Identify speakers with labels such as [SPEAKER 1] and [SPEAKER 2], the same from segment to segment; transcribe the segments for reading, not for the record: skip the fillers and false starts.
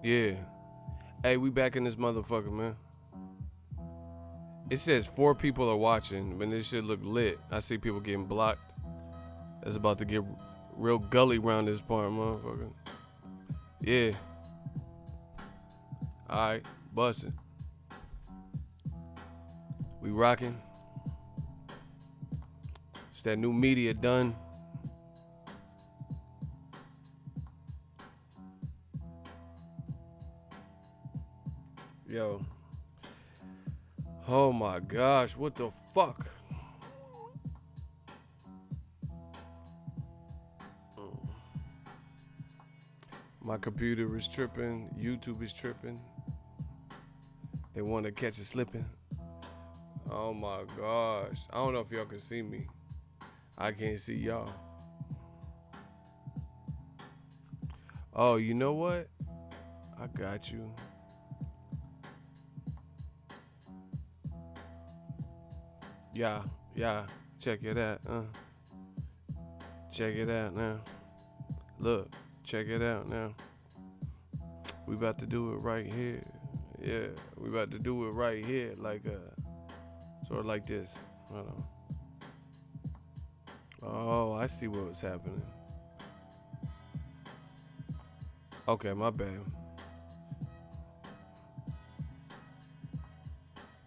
[SPEAKER 1] Yeah. Hey, we back in this motherfucker, man. It says 4 people are watching, but this shit look lit. I see people getting blocked. It's about to get real gully around this part, motherfucker. Yeah. Alright, bustin'. We rocking. It's that new media done. Yo. Oh my gosh, what the fuck? My computer is tripping. YouTube is tripping. They want to catch us slipping. Oh my gosh. I don't know if y'all can see me. I can't see y'all. Oh, you know what? I got you. Yeah. Check it out. Check it out now. Look, check it out now. We about to do it right here. Yeah, we about to do it right here, like sort of like this. Hold on. Oh, I see what was happening. Okay, my bad.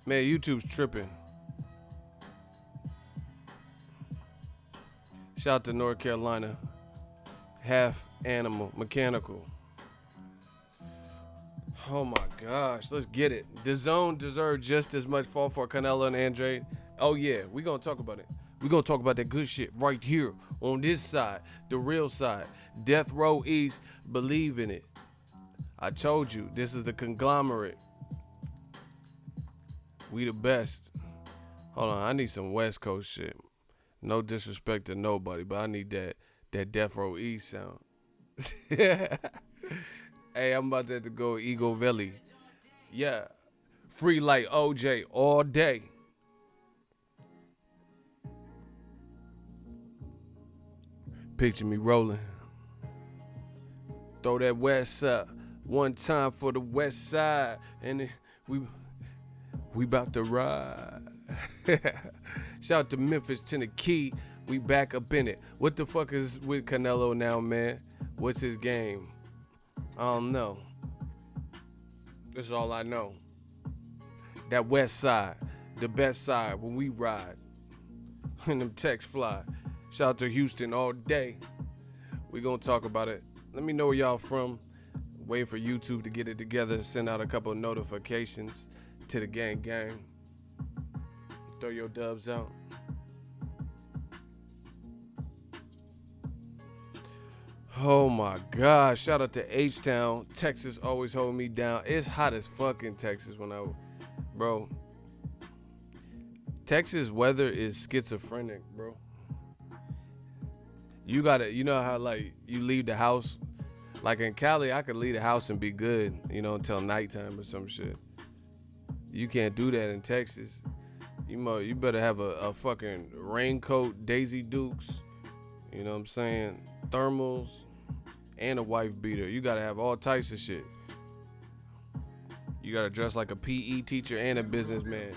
[SPEAKER 1] Man, YouTube's tripping. Shout out to North Carolina. Half animal, mechanical. Oh my gosh, let's get it. Dazn deserved just as much fall for Canelo and Andrade. Oh yeah, we gonna talk about it. We gonna talk about that good shit right here on this side, the real side. Death Row East, believe in it. I told you, this is the conglomerate. We the best. Hold on, I need some West Coast shit. No disrespect to nobody, but I need that Death Row East sound. Hey, I'm about to go Eagle Valley. Yeah. Free like OJ all day. Picture me rolling. Throw that west side. One time for the west side. And we about to ride. Shout out to Memphis, Tennessee. We back up in it. What the fuck is with Canelo now, man? What's his game? I don't know. That's all I know. That west side, the best side when we ride. And them texts fly. Shout out to Houston all day. We gonna talk about it. Let me know where y'all from. Waiting for YouTube to get it together. Send out a couple of notifications to the gang. Throw your dubs out. Oh my gosh, shout out to H-Town. Texas always hold me down. It's hot as fuck in Texas bro. Texas weather is schizophrenic, bro. You know how like you leave the house, like in Cali, I could leave the house and be good, until nighttime or some shit. You can't do that in Texas. You better have a fucking raincoat, Daisy Dukes, you know what I'm saying, thermals, and a wife beater. You gotta have all types of shit. You gotta dress like a PE teacher and a businessman.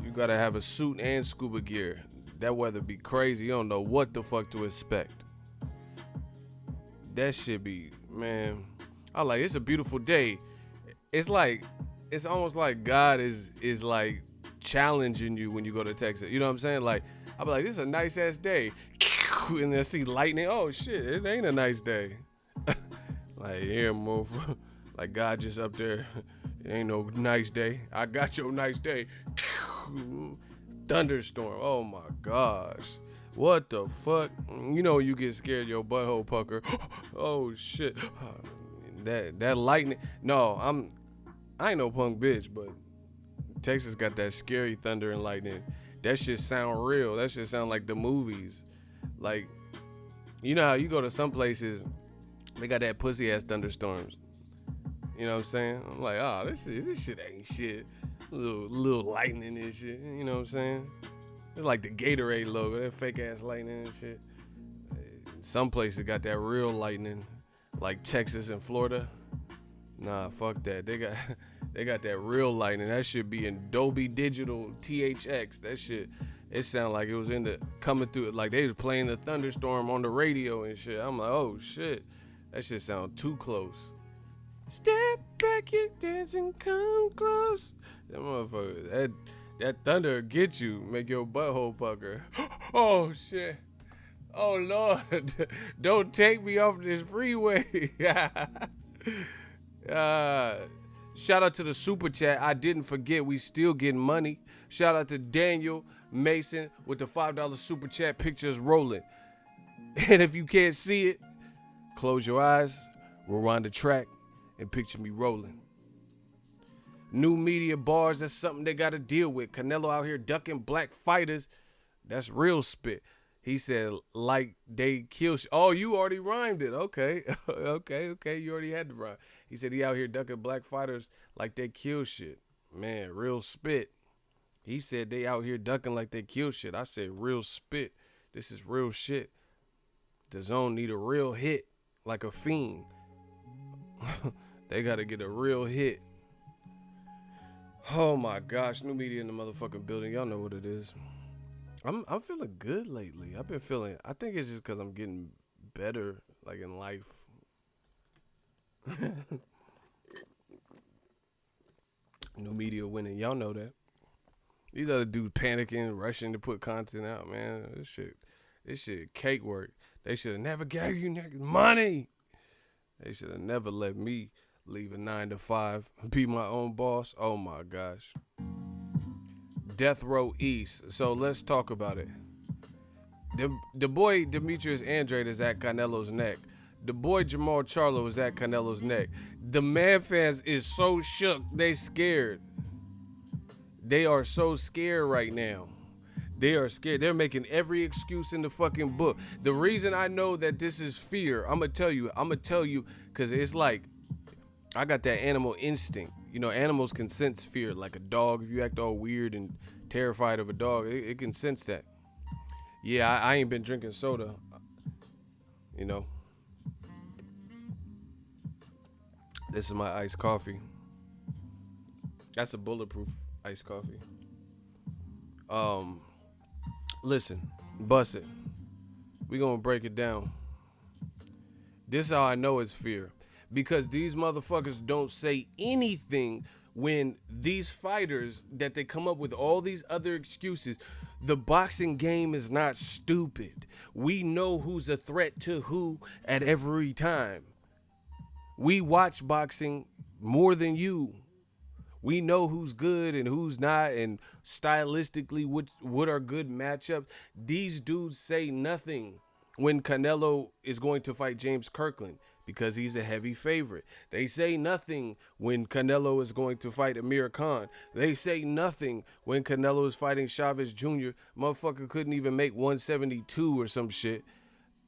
[SPEAKER 1] You gotta have a suit and scuba gear. That weather be crazy. You don't know what the fuck to expect. That shit be, man. It's a beautiful day. It's almost like God is like challenging you when you go to Texas. You know what I'm saying? Like, I'll be like, this is a nice ass day. And then I see lightning. Oh shit, it ain't a nice day. Like, here, move. Like, God just up there. It ain't no nice day. I got your nice day. Thunderstorm. Oh my gosh. What the fuck? You get scared, your butthole pucker. Oh shit. That lightning. No, I ain't no punk bitch, but Texas got that scary thunder and lightning. That shit sound real. That shit sound like the movies. Like, you know how you go to some places, they got that pussy ass thunderstorms. You know what I'm saying? I'm like, this shit ain't shit. Little lightning and shit. You know what I'm saying? It's like the Gatorade logo, that fake ass lightning and shit. Some places got that real lightning. like Texas and Florida. Nah, fuck that. They got that real light, and that shit be in Dolby Digital THX. That shit, it sound like it was coming through, like they was playing the thunderstorm on the radio and shit. I'm like, oh shit, that shit sound too close. Step back, you dancing, come close. That motherfucker, that thunder get you, make your butthole pucker. Oh shit. Oh Lord, don't take me off this freeway. Shout out to the super chat. I didn't forget, we still getting money. Shout out to Daniel Mason with the $5 super chat. Pictures rolling. And if you can't see it, close your eyes, rewind the track, and picture me rolling. New media bars, that's something they got to deal with. Canelo out here ducking black fighters. That's real spit. He said, like they kill. Oh, you already rhymed it. Okay. okay. You already had the rhyme. He said he out here ducking black fighters like they kill shit. Man, real spit. He said they out here ducking like they kill shit. I said real spit. This is real shit. Dazn need a real hit like a fiend. They got to get a real hit. Oh my gosh, new media in the motherfucking building. Y'all know what it is. I'm feeling good lately. I've been feeling, I think it's just because I'm getting better, like in life. New media winning. Y'all know that. These other dudes panicking, rushing to put content out, man. This shit cake work. They should have never gave you niggas money. They should have never let me leave a 9 to 5, be my own boss. Oh my gosh. Death Row East. So let's talk about it. The boy Demetrius Andrade is at Canelo's neck. The boy Jamal Charlo is at Canelo's neck. The man fans is so shook. They scared. They are so scared right now. They are scared. They're making every excuse in the fucking book. The reason I know that this is fear, I'm going to tell you, because it's like, I got that animal instinct. You know, animals can sense fear. Like a dog, if you act all weird and terrified of a dog, it can sense that. Yeah, I ain't been drinking soda. You know. This is my iced coffee. That's a bulletproof iced coffee. Listen, bust it. We gonna break it down. This is how I know it's fear. Because these motherfuckers don't say anything when these fighters that they come up with all these other excuses. The boxing game is not stupid. We know who's a threat to who at every time. We watch boxing more than you. We know who's good and who's not, and stylistically what are good matchups. These dudes say nothing when Canelo is going to fight James Kirkland because he's a heavy favorite. They say nothing when Canelo is going to fight Amir Khan. They say nothing when Canelo is fighting Chavez Jr. Motherfucker couldn't even make 172 or some shit.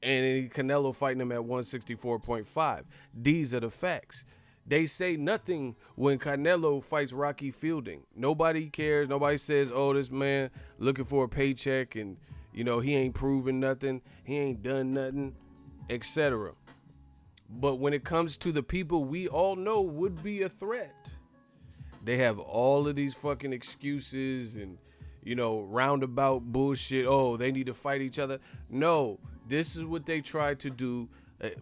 [SPEAKER 1] And Canelo fighting him at 164.5. These are the facts. They say nothing when Canelo fights Rocky Fielding. Nobody cares. Nobody says, oh, this man looking for a paycheck and, you know, he ain't proven nothing. He ain't done nothing, etc. But when it comes to the people we all know would be a threat, they have all of these fucking excuses and, you know, roundabout bullshit. Oh, they need to fight each other. No, this is what they try to do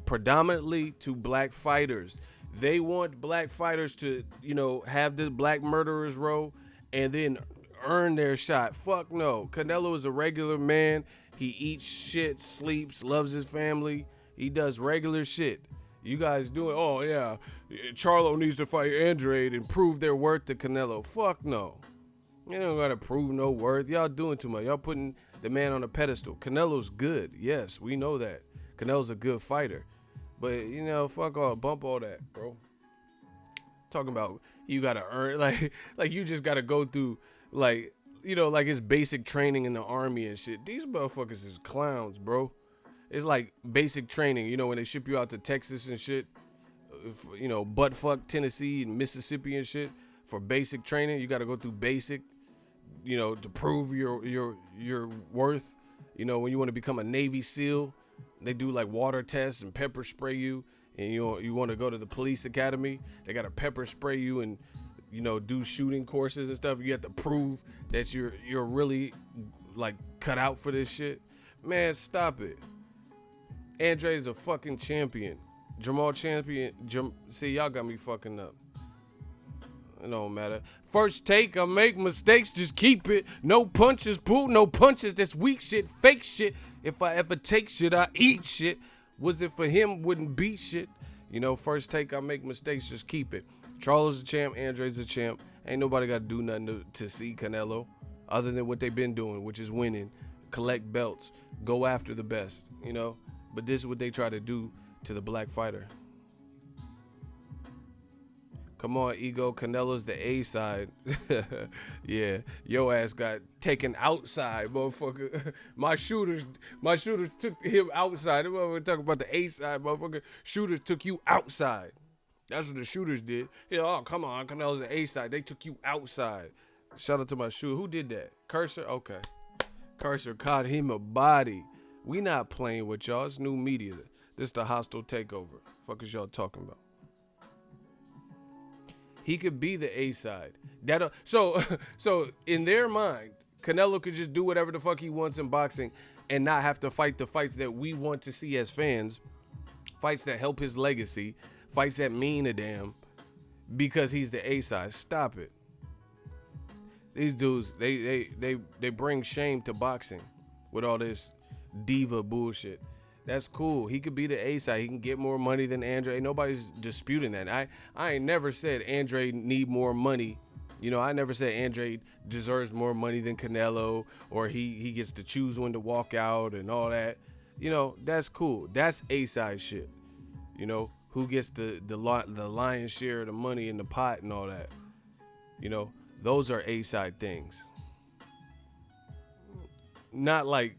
[SPEAKER 1] predominantly to black fighters. They want black fighters to, you know, have the black murderers row and then earn their shot. Fuck no. Canelo is a regular man. He eats shit, sleeps, loves his family. He does regular shit. You guys doing, oh yeah, Charlo needs to fight Andrade and prove their worth to Canelo. Fuck no. You don't gotta prove no worth. Y'all doing too much. Y'all putting the man on a pedestal. Canelo's good. Yes, we know that. Canelo's a good fighter. But, you know, fuck all, bump all that, bro. Talking about you gotta earn, like you just gotta go through, like, you know, like it's basic training in the army and shit. These motherfuckers is clowns, bro. It's like basic training, you know, when they ship you out to Texas and shit, you know, buttfuck Tennessee and Mississippi and shit for basic training. You gotta go through basic, you know, to prove your worth. You know, when you want to become a Navy SEAL, they do like water tests and pepper spray you and you want to go to the police academy, they got to pepper spray you and, you know, do shooting courses and stuff. You have to prove that you're really like cut out for this shit. Man, stop it. Andrade is a fucking champion. Jamal champion. See, y'all got me fucking up. It don't matter. First take, I make mistakes, just keep it. No punches, pull, no punches. That's weak shit, fake shit. If I ever take shit, I eat shit. Was it for him, wouldn't beat shit. You know, first take, I make mistakes, just keep it. Charlo's a champ, Andrade's a champ. Ain't nobody got to do nothing to see Canelo other than what they've been doing, which is winning, collect belts, go after the best, you know. But this is what they try to do to the black fighter. Come on, ego. Canelo's the A side. Yeah, your ass got taken outside, motherfucker. My shooters took him outside. We're talking about the A side, motherfucker. Shooters took you outside. That's what the shooters did. Yeah, oh, come on, Canelo's the A side. They took you outside. Shout out to my shooter. Who did that? Cursor? Okay. Cursor caught him a body. We not playing with y'all. It's new media. This the hostile takeover. Fuck is y'all talking about? He could be the A side. So in their mind, Canelo could just do whatever the fuck he wants in boxing and not have to fight the fights that we want to see as fans, fights that help his legacy, fights that mean a damn, because he's the A side. Stop it. These dudes, they bring shame to boxing with all this diva bullshit. That's cool. He could be the A side. He can get more money than Andrade. Nobody's disputing that. I ain't never said Andrade need more money. You know, I never said Andrade deserves more money than Canelo, or he gets to choose when to walk out and all that. You know, that's cool. That's A side shit. You know, who gets the lion's share of the money in the pot and all that. You know, those are A side things. Not like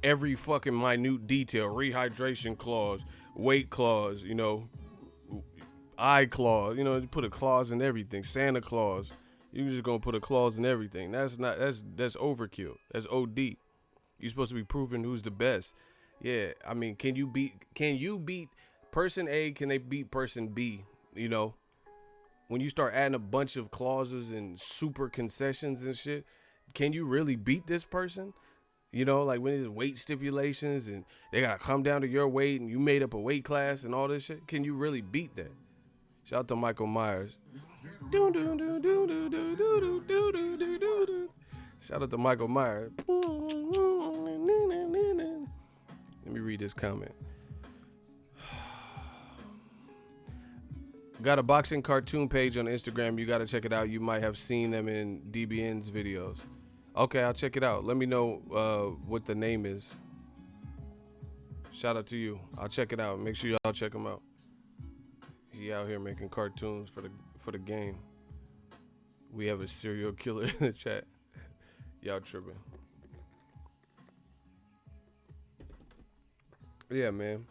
[SPEAKER 1] every fucking minute detail, rehydration clause, weight clause, you know, eye clause, you know, you put a clause in everything. Santa Claus, you just gonna put a clause in everything. That's overkill. That's OD. You're supposed to be proving who's the best. Yeah, I mean, can you beat person A? Can they beat person B? You know, when you start adding a bunch of clauses and super concessions and shit, can you really beat this person? You know, like when there's weight stipulations and they gotta come down to your weight and you made up a weight class and all this shit. Can you really beat that? Shout out to Michael Myers. Shout out to Michael Myers. Let me read this comment. Got a boxing cartoon page on Instagram. You gotta check it out. You might have seen them in DBN's videos. Okay, I'll check it out. Let me know what the name is. Shout out to you. I'll check it out. Make sure y'all check him out. He out here making cartoons for the game. We have a serial killer in the chat. Y'all tripping. Yeah, man.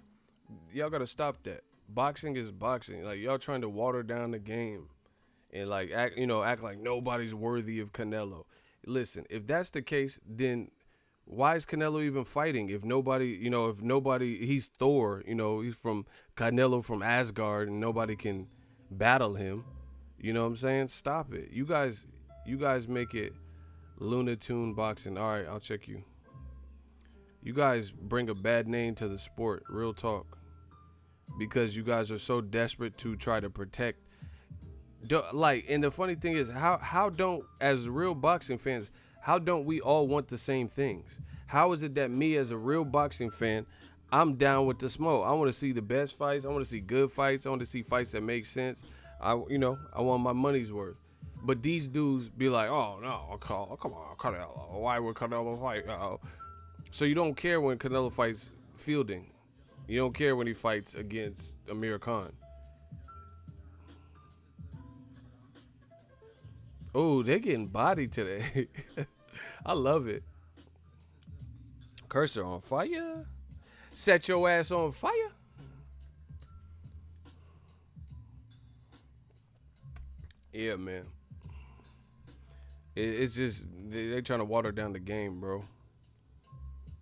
[SPEAKER 1] Y'all gotta stop that. Boxing is boxing. Like, y'all trying to water down the game and like act like nobody's worthy of Canelo. Listen, if that's the case, then why is Canelo even fighting? If nobody, he's Thor, he's from Canelo from Asgard and nobody can battle him. You know what I'm saying? Stop it. You guys make it Looney Tune boxing. All right, I'll check you. You guys bring a bad name to the sport, real talk. Because you guys are so desperate to try to protect. And the funny thing is, how don't, as real boxing fans, how don't we all want the same things? How is it that me as a real boxing fan, I'm down with the smoke? I want to see the best fights. I want to see good fights. I want to see fights that make sense. I want my money's worth. But these dudes be like, oh no, come on, Canelo. Why would Canelo fight? So you don't care when Canelo fights fielding. You don't care when he fights against Amir Khan. Oh, they're getting bodied today. I love it. Cursor on fire. Set your ass on fire. Yeah, man. It's just, they're trying to water down the game, bro.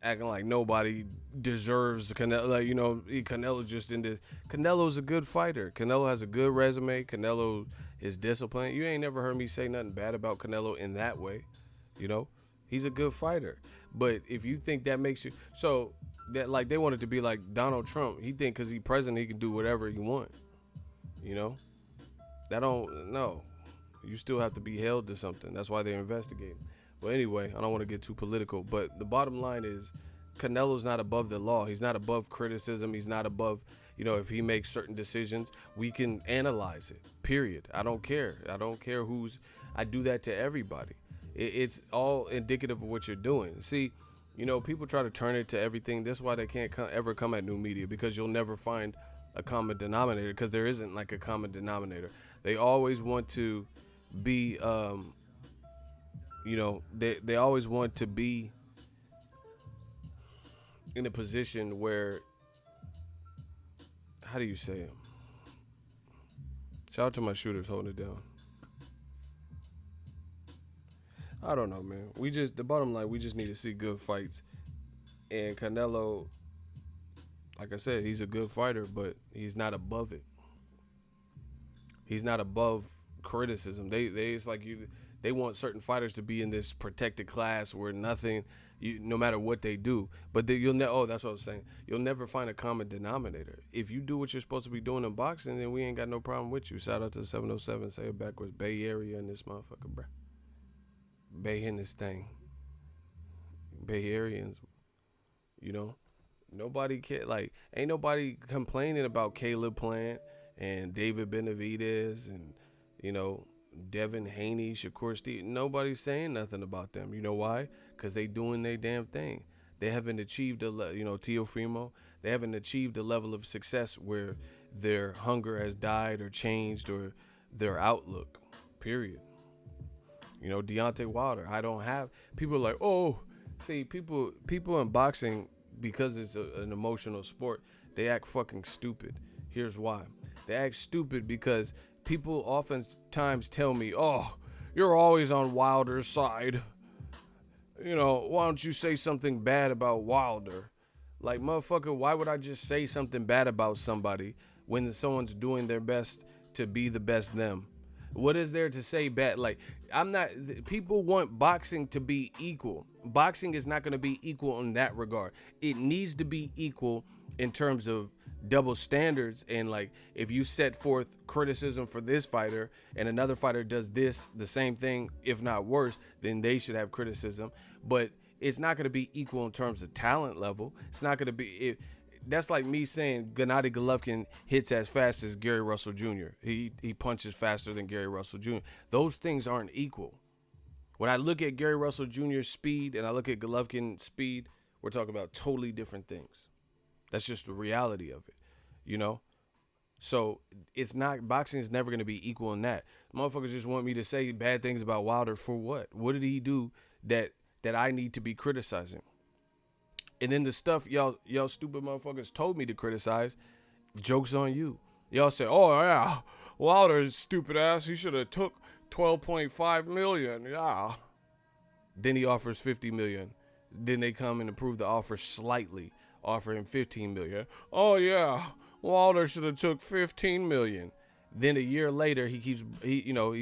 [SPEAKER 1] acting like nobody deserves Canelo. Like, you know, Canelo's just in this. Canelo's a good fighter. Canelo has a good resume. Canelo is disciplined. You ain't never heard me say nothing bad about Canelo in that way. You know, he's a good fighter. But if you think that makes you so that like they want it to be like Donald Trump, he think because he's president he can do whatever he want. You know, that don't no. You still have to be held to something. That's why they're investigating. But anyway, I don't want to get too political. But the bottom line is, Canelo's not above the law. He's not above criticism. He's not above, you know, if he makes certain decisions, we can analyze it. Period. I don't care. I don't care who's. I do that to everybody. It's all indicative of what you're doing. See, you know, people try to turn it to everything. That's why they can't ever come at new media, because you'll never find a common denominator, because there isn't like a common denominator. They always want to be, you know, they always want to be in a position where, how do you say it? Shout out to my shooters holding it down. I don't know, man. The bottom line, we just need to see good fights. And Canelo, like I said, he's a good fighter, but he's not above it. He's not above criticism. It's like they want certain fighters to be in this protected class where nothing, no matter what they do. But that's what I was saying. You'll never find a common denominator. If you do what you're supposed to be doing in boxing, then we ain't got no problem with you. Shout out to 707, say it backwards, Bay Area in this motherfucker, bruh. Bay in this thing. Bay Areans, you know. Nobody ain't nobody complaining about Caleb Plant and David Benavidez and, you know, Devin Haney, Shakur Steve. Nobody's saying nothing about them. You know why? Because they doing their damn thing. They haven't achieved Teofimo. They haven't achieved a level of success where their hunger has died or changed or their outlook. Period. You know, Deontay Wilder. People are like, oh, see, people in boxing, because it's an emotional sport, they act fucking stupid. Here's why. They act stupid because people oftentimes tell me, oh, you're always on Wilder's side. You know, why don't you say something bad about Wilder? Like, motherfucker, why would I just say something bad about somebody when someone's doing their best to be the best them? What is there to say bad? Like, people want boxing to be equal. Boxing is not going to be equal in that regard. It needs to be equal in terms of double standards. And like, if you set forth criticism for this fighter and another fighter does the same thing, if not worse, then they should have criticism. But it's not going to be equal in terms of talent level. It's not going to be that's like me saying Gennady Golovkin hits as fast as Gary Russell Jr. He punches faster than Gary Russell Jr. Those things aren't equal. When I look at Gary Russell Jr.'s speed and I look at Golovkin's speed, we're talking about totally different things. That's just the reality of it, you know? So boxing is never going to be equal in that. Motherfuckers just want me to say bad things about Wilder for what? What did he do that I need to be criticizing? And then the stuff y'all stupid motherfuckers told me to criticize, joke's on you. Y'all say, oh yeah, Wilder's stupid ass, he should have took 12.5 million. Yeah. Then he offers 50 million. Then they come and improve the offer slightly, offer him 15 million. Oh yeah, Wilder should have took 15 million. Then a year later, he's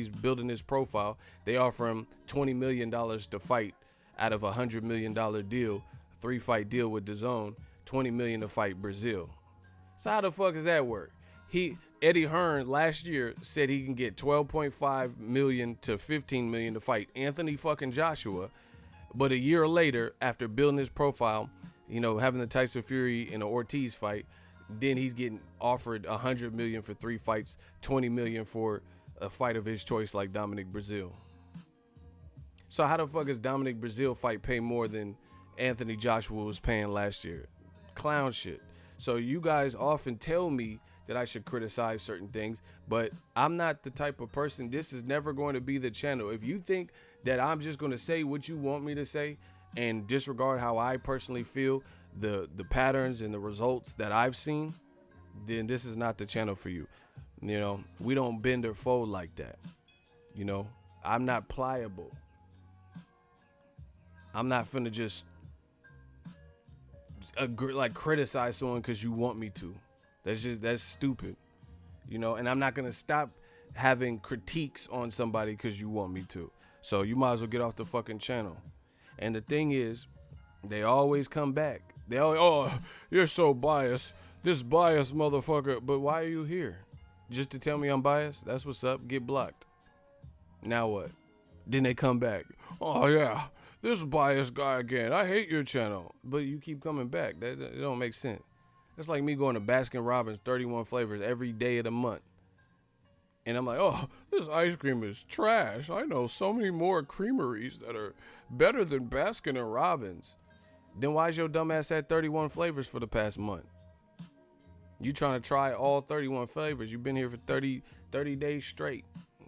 [SPEAKER 1] building his profile. They offer him $20 million to fight out of a $100 million deal. 3-fight deal with Dazn, $20 million to fight Brazil. So how the fuck does that work? Eddie Hearn last year said he can get 12.5 million to 15 million to fight Anthony fucking Joshua, but a year later, after building his profile, you know, having the Tyson Fury and an Ortiz fight, then he's getting offered 100 million for 3 fights, 20 million for a fight of his choice like Dominic Brazil. So how the fuck is Dominic Brazil fight pay more than Anthony Joshua was paying last year? Clown shit. So you guys often tell me that I should criticize certain things, but I'm not the type of person. This is never going to be the channel. If you think that I'm just going to say what you want me to say and disregard how I personally feel, the patterns and the results that I've seen, then this is not the channel for you. You know, we don't bend or fold like that. You know, I'm not pliable. I'm not finna just like criticize someone because you want me to. That's stupid, you know. And I'm not gonna stop having critiques on somebody because you want me to. So you might as well get off the fucking channel. And the thing is, they always come back. They always, oh, you're so biased. This biased motherfucker. But why are you here? Just to tell me I'm biased? That's what's up. Get blocked. Now what? Then they come back. Oh yeah, this biased guy again. I hate your channel. But you keep coming back. That don't make sense. That's like me going to Baskin Robbins 31 flavors every day of the month. And I'm like, oh, this ice cream is trash. I know so many more creameries that are better than Baskin and Robbins. Then why is your dumb ass at 31 flavors for the past month? You trying to try all 31 flavors. You've been here for 30 days straight.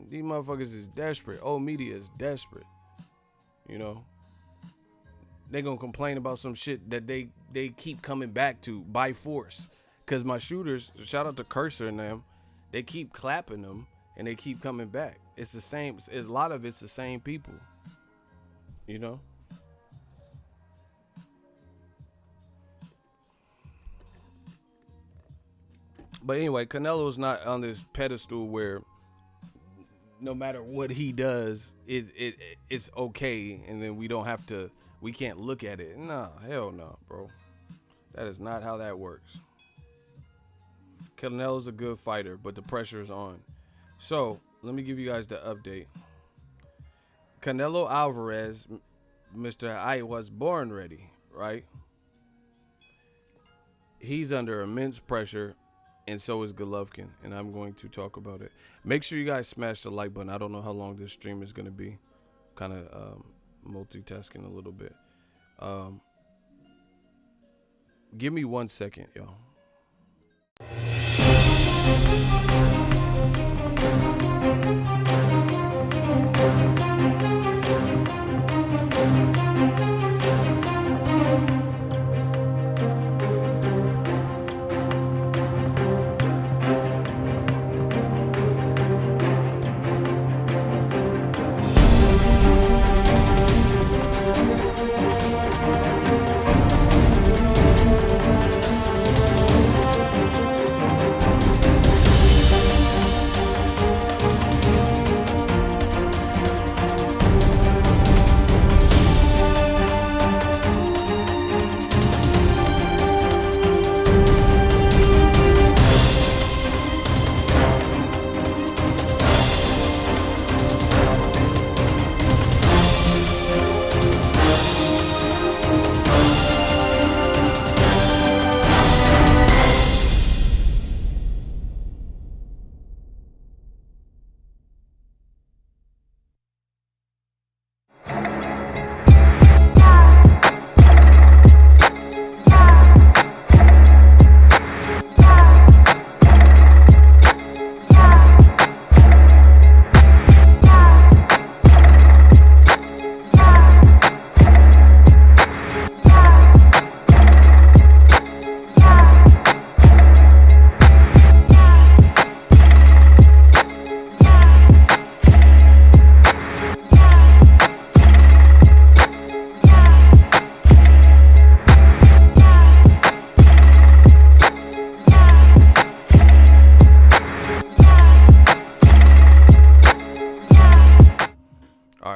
[SPEAKER 1] These motherfuckers is desperate. Old media is desperate. You know? They gonna complain about some shit that they keep coming back to by force. Cause my shooters, shout out to Cursor and them, they keep clapping them and they keep coming back. It's the same. A lot of it's the same people. You know? But anyway, Canelo's not on this pedestal where no matter what he does, it's okay, and then we can't look at it. Nah, hell no, bro. That is not how that works. Canelo's a good fighter, but the pressure is on. So, let me give you guys the update. Canelo Alvarez, Mr. I was born ready, right? He's under immense pressure, and so is Golovkin, and I'm going to talk about it. Make sure you guys smash the like button. I don't know how long this stream is going to be. Kind of multitasking a little bit. Give me 1 second, y'all.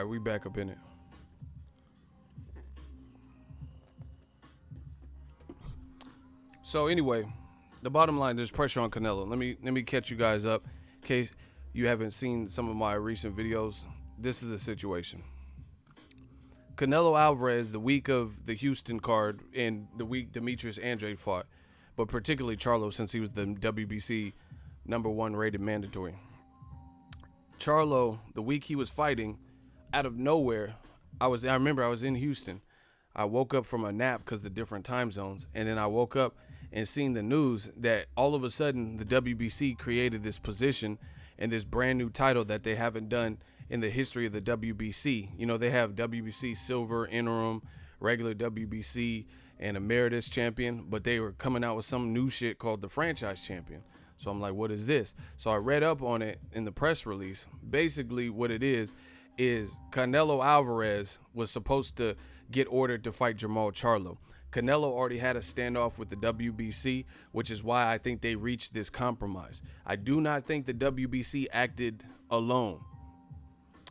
[SPEAKER 1] We back up in it. So anyway, the bottom line, there's pressure on Canelo. Let me catch you guys up in case you haven't seen some of my recent videos. This is the situation. Canelo Alvarez, the week of the Houston card and the week Demetrius Andrade fought, but particularly Charlo since he was the WBC #1 rated mandatory. Charlo, the week he was fighting, out of nowhere, I remember I was in Houston. I woke up from a nap because of the different time zones, and then I woke up and seen the news that all of a sudden the WBC created this position and this brand new title that they haven't done in the history of the WBC. You know, they have WBC Silver, Interim, regular WBC, and Emeritus Champion, but they were coming out with some new shit called the Franchise Champion. So I'm like, what is this? So I read up on it in the press release. Basically what it is is Canelo Alvarez was supposed to get ordered to fight Jamal Charlo. Canelo already had a standoff with the WBC, which is why I think they reached this compromise. I do not think the WBC acted alone.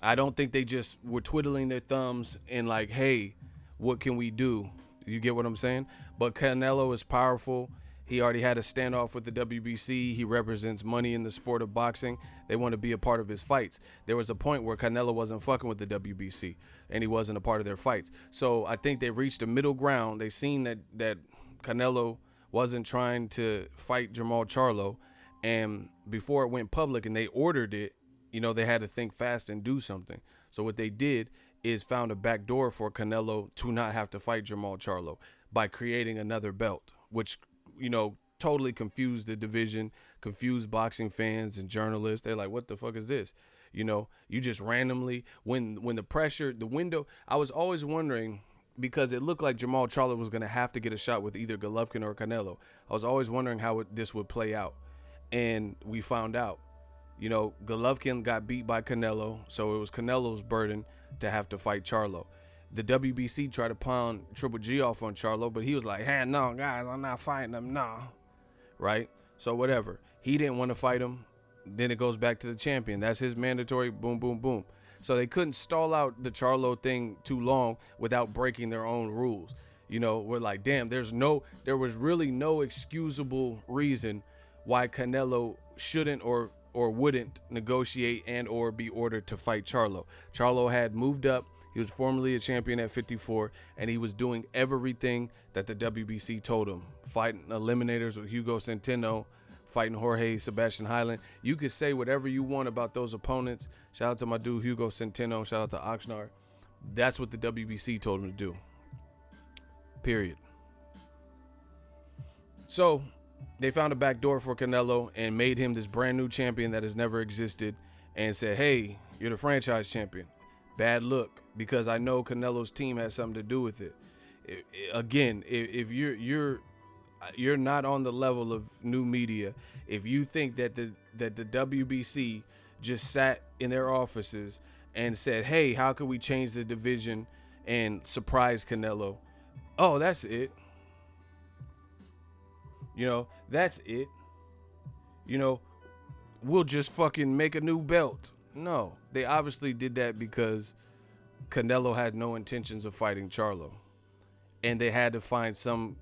[SPEAKER 1] I don't think they just were twiddling their thumbs and like, hey, what can we do? You get what I'm saying? But Canelo is powerful. He already had a standoff with the WBC. He represents money in the sport of boxing. They want to be a part of his fights. There was a point where Canelo wasn't fucking with the WBC and he wasn't a part of their fights. So I think they reached a middle ground. They seen that Canelo wasn't trying to fight Jamal Charlo. And before it went public and they ordered it, you know, they had to think fast and do something. So what they did is found a back door for Canelo to not have to fight Jamal Charlo by creating another belt, which, you know, totally confused the division, confused boxing fans and journalists. They're like, what the fuck is this? You know, you just randomly, when the pressure, the window, I was always wondering, because it looked like Jamal Charlo was going to have to get a shot with either Golovkin or Canelo. I was always wondering how this would play out. And we found out, you know, Golovkin got beat by Canelo, so it was Canelo's burden to have to fight Charlo. The WBC tried to pound Triple G off on Charlo, but he was like, hey, no, guys, I'm not fighting him, no. Right? So whatever. He didn't want to fight him. Then it goes back to the champion. That's his mandatory boom, boom, boom. So they couldn't stall out the Charlo thing too long without breaking their own rules. You know, we're like, damn, there was really no excusable reason why Canelo shouldn't or wouldn't negotiate and or be ordered to fight Charlo. Charlo had moved up. He was formerly a champion at 54, and he was doing everything that the WBC told him. Fighting eliminators with Hugo Centeno, fighting Jorge Sebastian Hyland. You could say whatever you want about those opponents. Shout out to my dude Hugo Centeno. Shout out to Oxnard. That's what the WBC told him to do. Period. So they found a back door for Canelo and made him this brand new champion that has never existed and said, hey, you're the franchise champion. Bad look, because I know Canelo's team has something to do with it. Again, if you're not on the level of new media, if you think that the WBC just sat in their offices and said, hey, how can we change the division and surprise Canelo? Oh, that's it. You know, that's it. You know, we'll just fucking make a new belt. No, they obviously did that because Canelo had no intentions of fighting Charlo. And they had to find some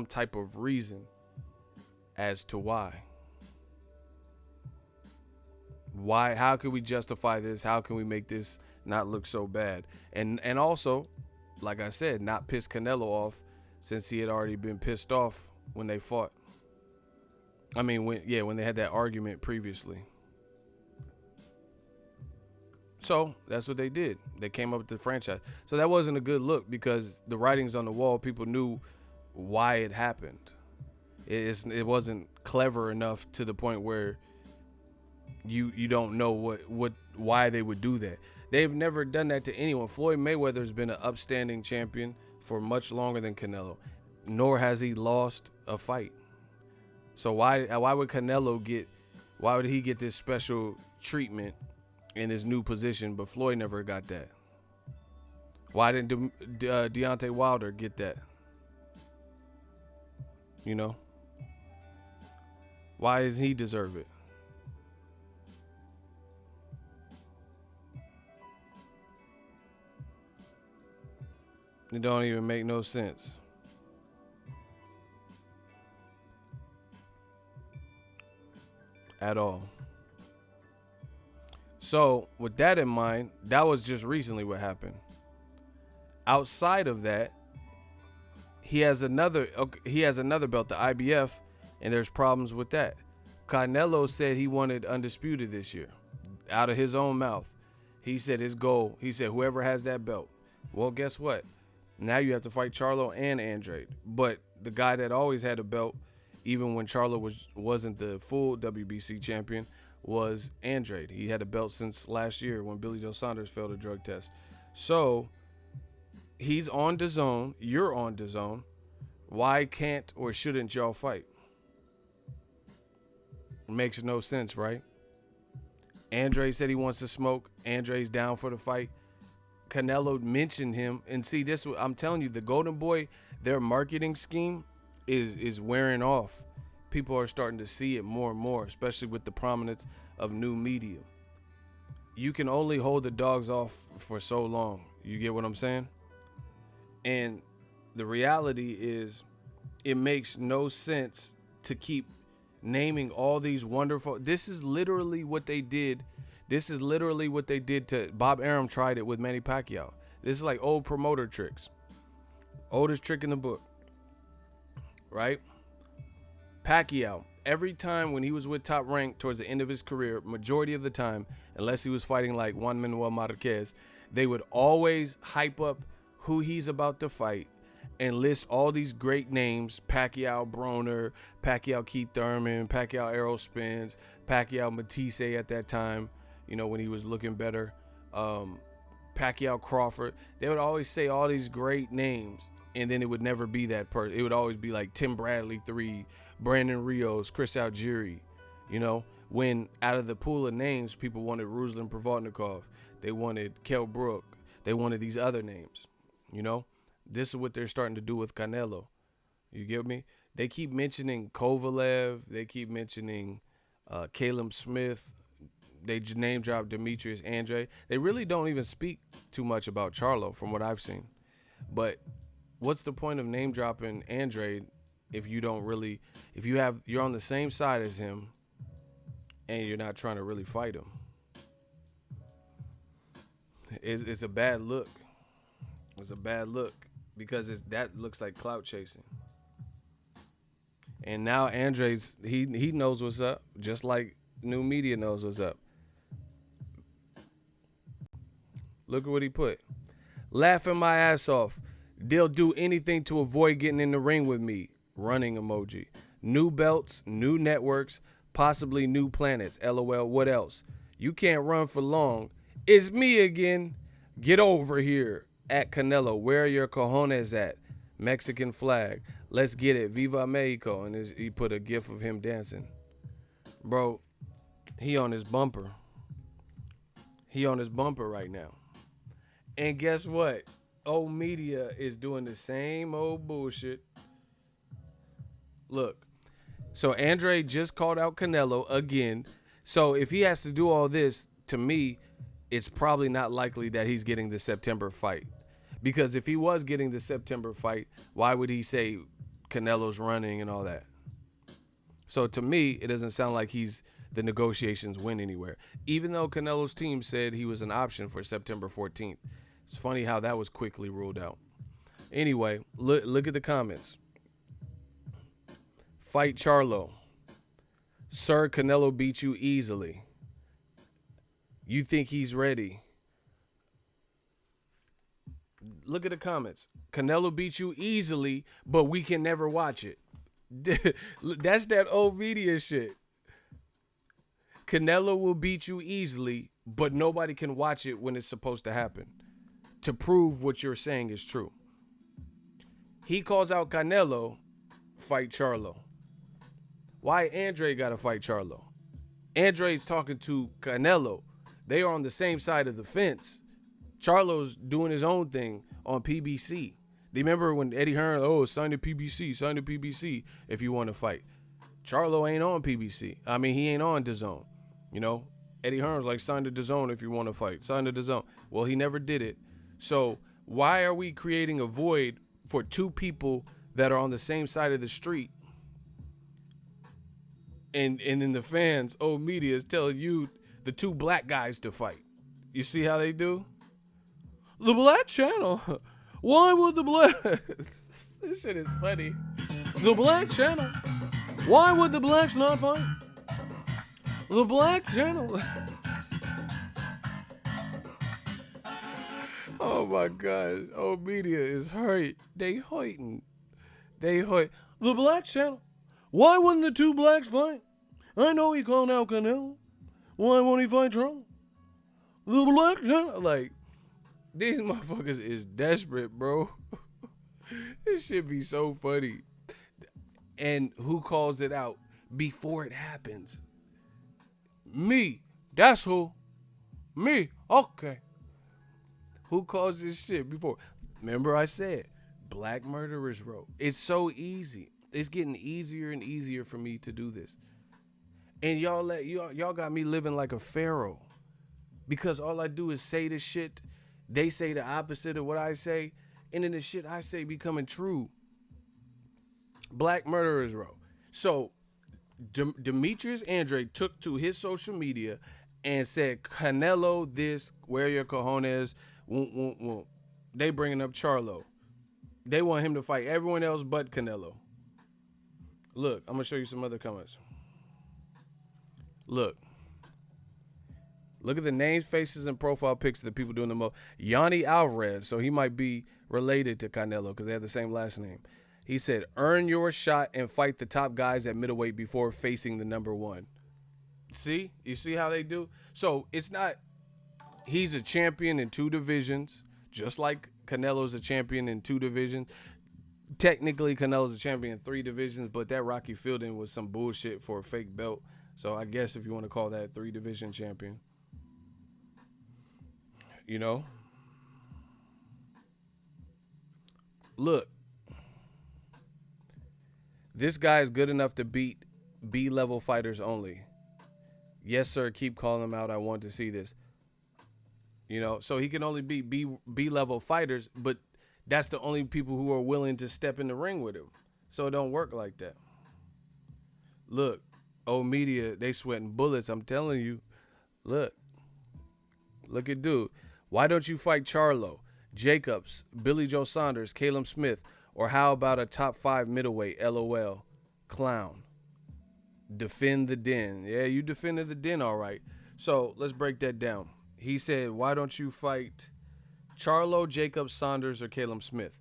[SPEAKER 1] type of reason as to why. Why? How can we justify this? How can we make this not look so bad? And also, like I said, not piss Canelo off since he had already been pissed off when they fought. I mean, when they had that argument previously. So that's what they did. They came up with the franchise. So that wasn't a good look because the writing's on the wall. People knew why it happened. It wasn't clever enough to the point where you don't know why they would do that. They've never done that to anyone. Floyd Mayweather's been an upstanding champion for much longer than Canelo, nor has he lost a fight. So why would Canelo why would he get this special treatment in his new position, but Floyd never got that? Why didn't Deontay Wilder get that? You know? Why does he deserve it? It don't even make no sense. At all. So with that in mind, that was just recently what happened. Outside of that, he has another belt, the IBF, and there's problems with that. Canelo said he wanted undisputed this year. Out of his own mouth. He said his goal, whoever has that belt. Well, guess what? Now you have to fight Charlo and Andrade. But the guy that always had a belt, even when Charlo wasn't the full WBC champion, was Andrade. He had a belt since last year when Billy Joe Saunders failed a drug test. So he's on Dazn. You're on Dazn. Why can't or shouldn't y'all fight? Makes no sense, right? Andrade said he wants to smoke. Andrade's down for the fight. Canelo mentioned him. And see, this, I'm telling you, the Golden Boy, their marketing scheme is wearing off. People are starting to see it more and more, especially with the prominence of new media. You can only hold the dogs off for so long. You get what I'm saying? And the reality is, it makes no sense to keep naming all these wonderful. This is literally what they did. This is literally what they did to Bob Arum. Tried it with Manny Pacquiao. This is like old promoter tricks. Oldest trick in the book. Right? Pacquiao, every time when he was with Top Rank towards the end of his career, majority of the time, unless he was fighting like Juan Manuel Marquez, they would always hype up who he's about to fight and list all these great names: Pacquiao Broner, Pacquiao Keith Thurman, Pacquiao Errol Spence, Pacquiao Matisse at that time, you know, when he was looking better, Pacquiao Crawford. They would always say all these great names, and then it would never be that person. It would always be like Tim Bradley 3, Brandon Rios, Chris Algieri, you know, when out of the pool of names, people wanted Ruslan Provodnikov, they wanted Kell Brook, they wanted these other names, you know. This is what they're starting to do with Canelo. You get me? They keep mentioning Kovalev, they keep mentioning Caleb Smith, they name drop Demetrius Andrade. They really don't even speak too much about Charlo from what I've seen. But what's the point of name dropping Andrade if you don't really, if you're on the same side as him and you're not trying to really fight him? It's a bad look. It's a bad look because that looks like clout chasing. And now Andrade's, he knows what's up, just like new media knows what's up. Look at what he put. Laughing my ass off. They'll do anything to avoid getting in the ring with me. Running emoji. New belts, new networks, possibly new planets. LOL, what else? You can't run for long. It's me again. Get over here. At Canelo, where are your cojones at? Mexican flag. Let's get it. Viva Mexico. And he put a gif of him dancing. Bro, he on his bumper. He on his bumper right now. And guess what? Old media is doing the same old bullshit. Look, so Andrade just called out Canelo again. So if he has to do all this, to me, it's probably not likely that he's getting the September fight. Because if he was getting the September fight, why would he say Canelo's running and all that? So to me, it doesn't sound like the negotiations went anywhere. Even though Canelo's team said he was an option for September 14th. It's funny how that was quickly ruled out. Anyway, look at the comments. Fight Charlo. Sir, Canelo beat you easily. You think he's ready? Look at the comments. Canelo beat you easily, but we can never watch it. That's that old media shit. Canelo will beat you easily, but nobody can watch it when it's supposed to happen to prove what you're saying is true. He calls out Canelo, fight Charlo. Why Andrade got to fight Charlo? Andrade's talking to Canelo. They are on the same side of the fence. Charlo's doing his own thing on PBC. Do you remember when Eddie Hearn, sign the PBC if you want to fight? Charlo ain't on PBC. I mean, he ain't on DAZN. You know, Eddie Hearn's like, sign the DAZN if you want to fight. Sign the DAZN. Well, he never did it. So why are we creating a void for two people that are on the same side of the street? And then the fans, old media, is telling you the two black guys to fight. You see how they do? The Black Channel. Why would the Black... This shit is funny. The Black Channel. Why would the blacks not fight? The Black Channel. Oh my gosh. Old media is hurt. They hurting. They hurt. The Black Channel. Why wouldn't the two blacks fight? I know he called out Canelo. Why won't he fight Trump? The Black Channel. Like, these motherfuckers is desperate, bro. This shit be so funny. And who calls it out before it happens? Me. That's who. Me. Okay. Who caused this shit before? Remember I said Black Murderers Row. It's so easy. It's getting easier and easier for me to do this. And y'all got me living like a pharaoh. Because all I do is say this shit. They say the opposite of what I say. And then the shit I say becoming true. Black Murderers Row. So Demetrius Andrade took to his social media and said, Canelo this, where your cojones, won't, won't, won't. They bringing up Charlo. They want him to fight everyone else but Canelo. Look, I'm going to show you some other comments. Look at the names, faces, and profile pics of the people doing the most. Yanni Alvarez, so he might be related to Canelo because they have the same last name. He said, earn your shot and fight the top guys at middleweight before facing the number one. See? You see how they do? So it's not, he's a champion in 2 divisions, just like Canelo's a champion in 2 divisions. Technically, Canelo's a champion in 3 divisions, but that Rocky Fielding was some bullshit for a fake belt. So I guess if you want to call that 3-division champion. You know? Look. This guy is good enough to beat B-level fighters only. Yes, sir. Keep calling him out. I want to see this. You know, so he can only beat B-level fighters, but that's the only people who are willing to step in the ring with him. So it don't work like that. Look, old media, they sweating bullets. I'm telling you. Look at dude. Why don't you fight Charlo, Jacobs, Billy Joe Saunders, Caleb Smith, or how about a top 5 middleweight? LOL. Clown. Defend the den. Yeah, you defended the den all right. So let's break that down. He said, why don't you fight Charlo, Jacobs, Saunders, or Caleb Smith?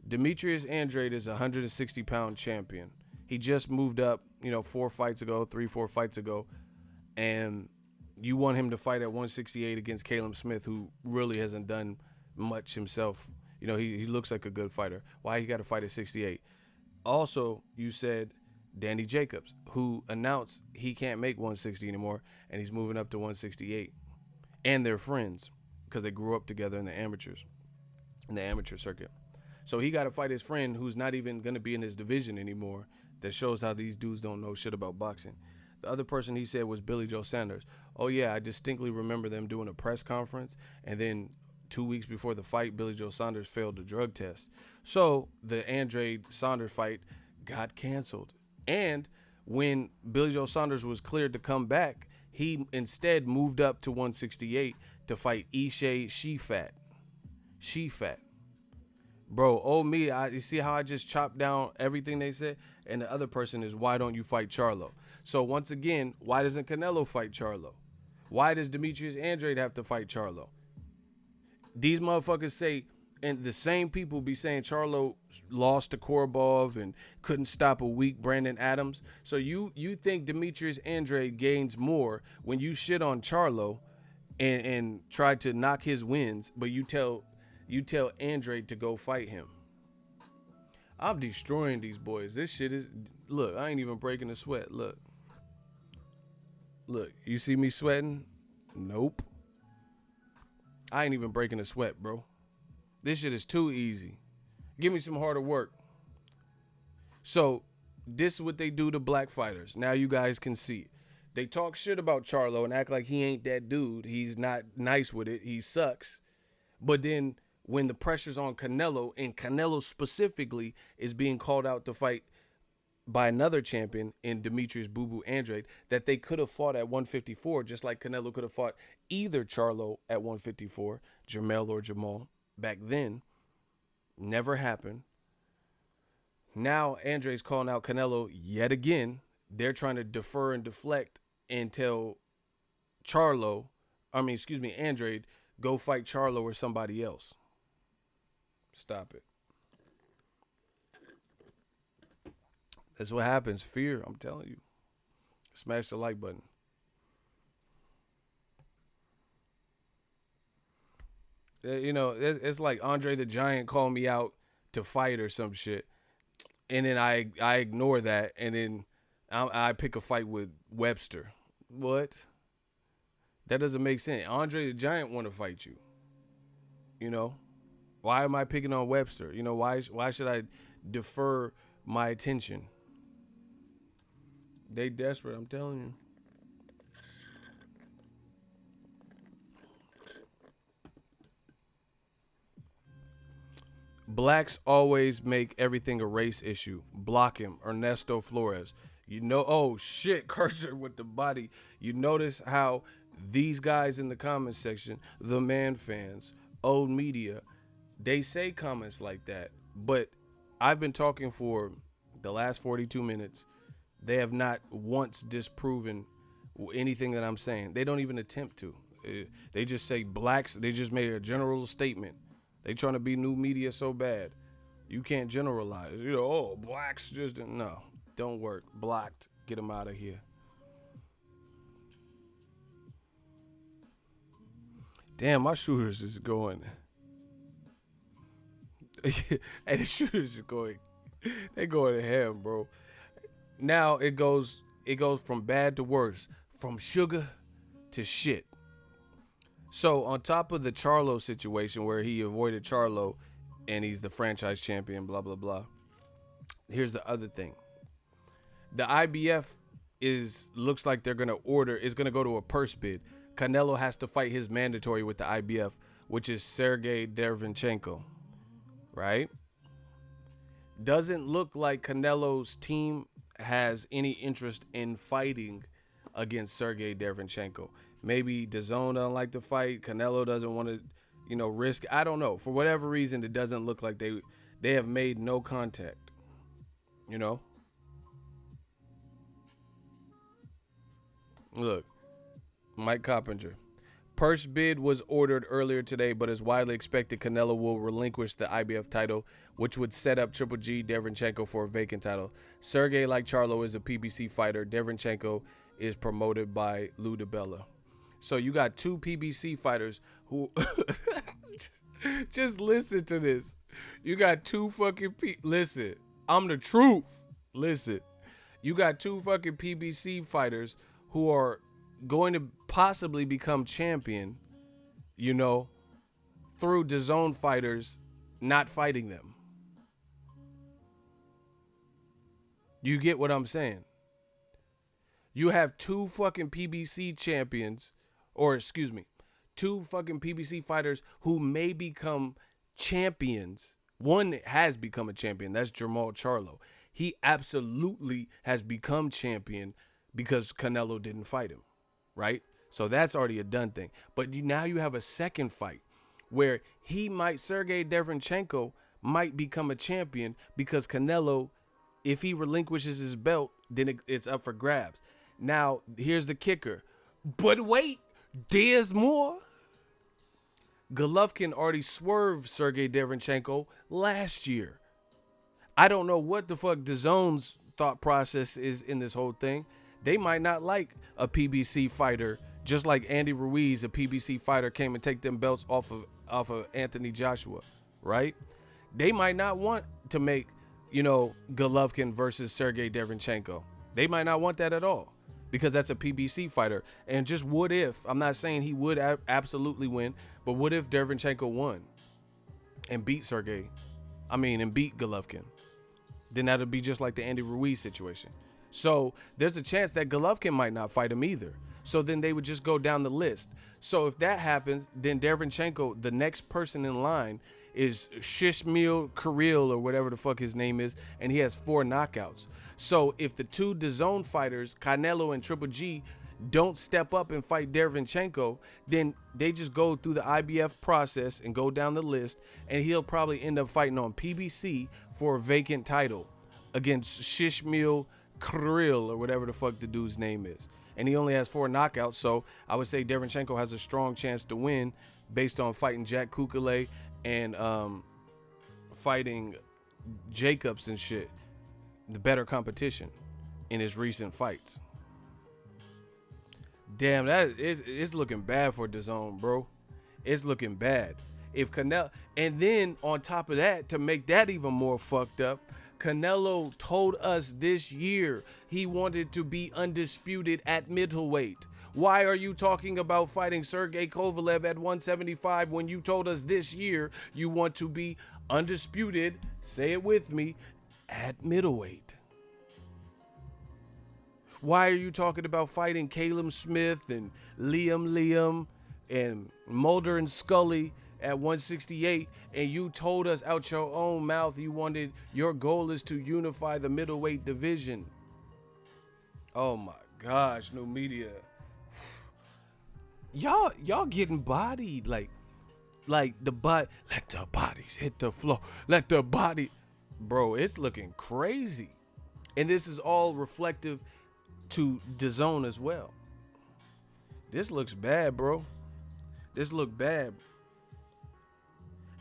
[SPEAKER 1] Demetrius Andrade is a 160-pound champion. He just moved up, 4 fights ago, 3-4 fights ago. And you want him to fight at 168 against Caleb Smith, who really hasn't done much himself. He looks like a good fighter. Why he got to fight at 68? Also, you said Danny Jacobs, who announced he can't make 160 anymore, and he's moving up to 168. And they're friends because they grew up together in the amateur circuit. So he got to fight his friend who's not even going to be in his division anymore. That shows how these dudes don't know shit about boxing. The other person he said was Billy Joe Saunders. Oh, yeah, I distinctly remember them doing a press conference, and then 2 weeks before the fight, Billy Joe Saunders failed the drug test. So the Andrade Saunders fight got canceled. And when Billy Joe Saunders was cleared to come back, he instead moved up to 168 to fight Ishe Shifat. Bro, you see how I just chopped down everything they said? And the other person is, why don't you fight Charlo? So once again, why doesn't Canelo fight Charlo? Why does Demetrius Andrade have to fight Charlo? These motherfuckers say, and the same people be saying Charlo lost to Korobov and couldn't stop a weak Brandon Adams. So you think Demetrius Andrade gains more when you shit on Charlo and try to knock his wins, but you tell Andrade to go fight him. I'm destroying these boys. This shit is, look, I ain't even breaking a sweat. Look, you see me sweating? Nope. I ain't even breaking a sweat, bro. This shit is too easy. Give me some harder work. So this is what they do to black fighters. Now you guys can see it. They talk shit about Charlo and act like he ain't that dude. He's not nice with it. He sucks. But then when the pressure's on Canelo, and Canelo specifically is being called out to fight by another champion in Demetrius Boo Boo Andrade, that they could have fought at 154, just like Canelo could have fought either Charlo at 154, Jermell or Jamal, back then. Never happened. Now Andrade's calling out Canelo yet again. They're trying to defer and deflect and tell Andrade, go fight Charlo or somebody else. Stop it. That's what happens. Fear, I'm telling you. Smash the like button. 'Cause, it's like Andre the Giant called me out to fight or some shit. And then I ignore that. And then I pick a fight with Webster. What? That doesn't make sense. Andre the Giant want to fight you. You know, why am I picking on Webster? You know, why should I defer my attention? They desperate, I'm telling you. Blacks always make everything a race issue. Block him, Ernesto Flores. You know, oh shit, Cursor with the body. You notice how these guys in the comment section, the man fans, old media, they say comments like that. But I've been talking for the last 42 minutes. They have not once disproven anything that I'm saying. They don't even attempt to. They just say blacks. They just made a general statement. They trying to be new media so bad. You can't generalize. You know, oh, blacks just no. Don't work. Blocked. Get them out of here. Damn, my shooters is going. Hey, the shooters is going. They going to ham, bro. Now it goes from bad to worse, from sugar to shit. So on top of the Charlo situation where he avoided Charlo and he's the franchise champion, blah, blah, blah. Here's the other thing. The IBF looks like they're going to is going to go to a purse bid. Canelo has to fight his mandatory with the IBF, which is Sergey Derevyanchenko, right? Doesn't look like Canelo's team has any interest in fighting against Sergey Derevyanchenko. Maybe Dazn doesn't like to fight. Canelo doesn't want to, risk. I don't know. For whatever reason, it doesn't look like they have made no contact. Look, Mike Coppinger. Purse bid was ordered earlier today, but it's widely expected Canelo will relinquish the IBF title, which would set up Triple G Derevyanchenko for a vacant title. Sergey, like Charlo, is a PBC fighter. Derevyanchenko is promoted by Lou DiBella. So you got two PBC fighters who just listen to this. You got two fucking listen. I'm the truth. Listen. You got two fucking PBC fighters who are going to possibly become champion, through DAZN fighters not fighting them. You get what I'm saying? You have two fucking PBC champions, two fucking PBC fighters who may become champions. One has become a champion. That's Jamal Charlo. He absolutely has become champion because Canelo didn't fight him, right? So that's already a done thing. But now you have a second fight where Sergey Derevyanchenko might become a champion because Canelo, if he relinquishes his belt, then it's up for grabs. Now, here's the kicker. But wait, there's more. Golovkin already swerved Sergey Derevyanchenko last year. I don't know what the fuck DAZN's thought process is in this whole thing. They might not like a PBC fighter, just like Andy Ruiz, a PBC fighter, came and take them belts off of Anthony Joshua, right? They might not want to make, Golovkin versus Sergey Derevyanchenko. They might not want that at all because that's a PBC fighter. And just what if, I'm not saying he would absolutely win, but what if Derevyanchenko won and beat Golovkin? Then that'll be just like the Andy Ruiz situation. So there's a chance that Golovkin might not fight him either. So then they would just go down the list. So if that happens, then Derevyanchenko, the next person in line, is Shishmil Kirill or whatever the fuck his name is, and he has 4 knockouts. So if the two DAZN fighters, Canelo and Triple G, don't step up and fight Derevyanchenko, then they just go through the IBF process and go down the list, and he'll probably end up fighting on PBC for a vacant title against Shishmil Kirill or whatever the fuck the dude's name is. And he only has 4 knockouts, so I would say Derevyanchenko has a strong chance to win based on fighting Jack Kukule and fighting Jacobs and shit, the better competition in his recent fights. Damn, it's looking bad for DAZN, bro. It's looking bad. If Canelo, and then on top of that, to make that even more fucked up, Canelo told us this year he wanted to be undisputed at middleweight. Why are you talking about fighting Sergey Kovalev at 175 when you told us this year you want to be undisputed, say it with me, at middleweight? Why are you talking about fighting Caleb Smith and Liam and Mulder and Scully at 168 and you told us out your own mouth your goal is to unify the middleweight division? Oh my gosh, new media. Y'all getting bodied like the butt. Let the bodies hit the floor. Let the body, bro. It's looking crazy, and this is all reflective to Dazn as well. This looks bad, bro. This look bad,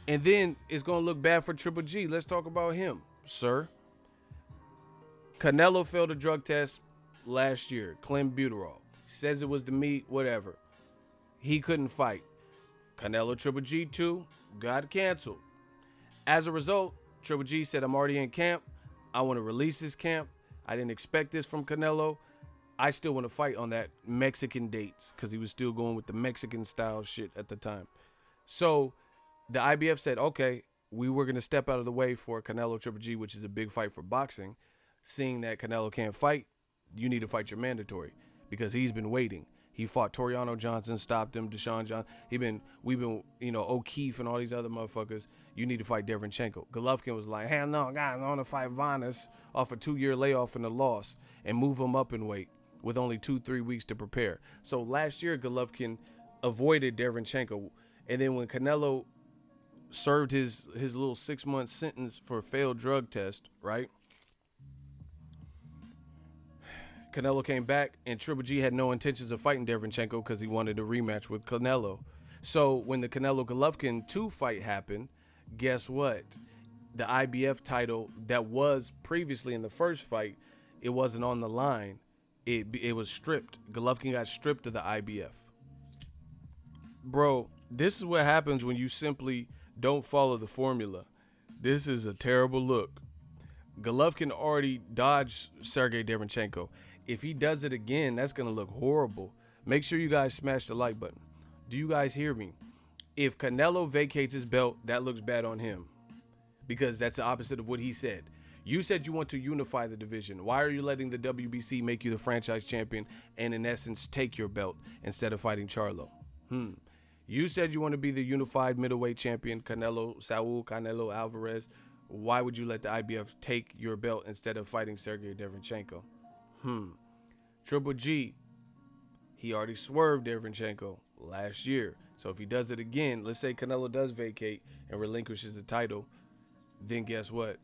[SPEAKER 1] and then it's gonna look bad for Triple G. Let's talk about him, sir. Canelo failed a drug test last year. Clenbuterol says it was the meat, whatever. He couldn't fight. Canelo Triple G 2 got canceled. As a result, Triple G said, I'm already in camp. I want to release this camp. I didn't expect this from Canelo. I still want to fight on that Mexican dates because he was still going with the Mexican style shit at the time. So the IBF said, okay, we were going to step out of the way for Canelo Triple G, which is a big fight for boxing. Seeing that Canelo can't fight, you need to fight your mandatory because he's been waiting. He fought Toriano Johnson, stopped him. Deshaun Johnson. We've been, O'Keefe and all these other motherfuckers. You need to fight Derevyanchenko. Golovkin was like, hell no, guys, I want to fight Vanes off a 2-year layoff and a loss and move him up in weight with only 2-3 weeks to prepare. So last year, Golovkin avoided Derevyanchenko. And then when Canelo served his little 6-month sentence for a failed drug test, right? Canelo came back, and Triple G had no intentions of fighting Derevyanchenko because he wanted a rematch with Canelo. So when the Canelo-Golovkin 2 fight happened, guess what? The IBF title that was previously in the first fight, it wasn't on the line. It was stripped. Golovkin got stripped of the IBF. Bro, this is what happens when you simply don't follow the formula. This is a terrible look. Golovkin already dodged Sergey Derevyanchenko. If he does it again, that's going to look horrible. Make sure you guys smash the like button. Do you guys hear me? If Canelo vacates his belt, that looks bad on him because that's the opposite of what he said. You said you want to unify the division. Why are you letting the WBC make you the franchise champion and in essence take your belt instead of fighting Charlo? You said you want to be the unified middleweight champion, Saul Canelo Alvarez. Why would you let the IBF take your belt instead of fighting Sergey Derevyanchenko? Triple G, he already swerved Derevyanchenko last year. So if he does it again, let's say Canelo does vacate and relinquishes the title, then guess what?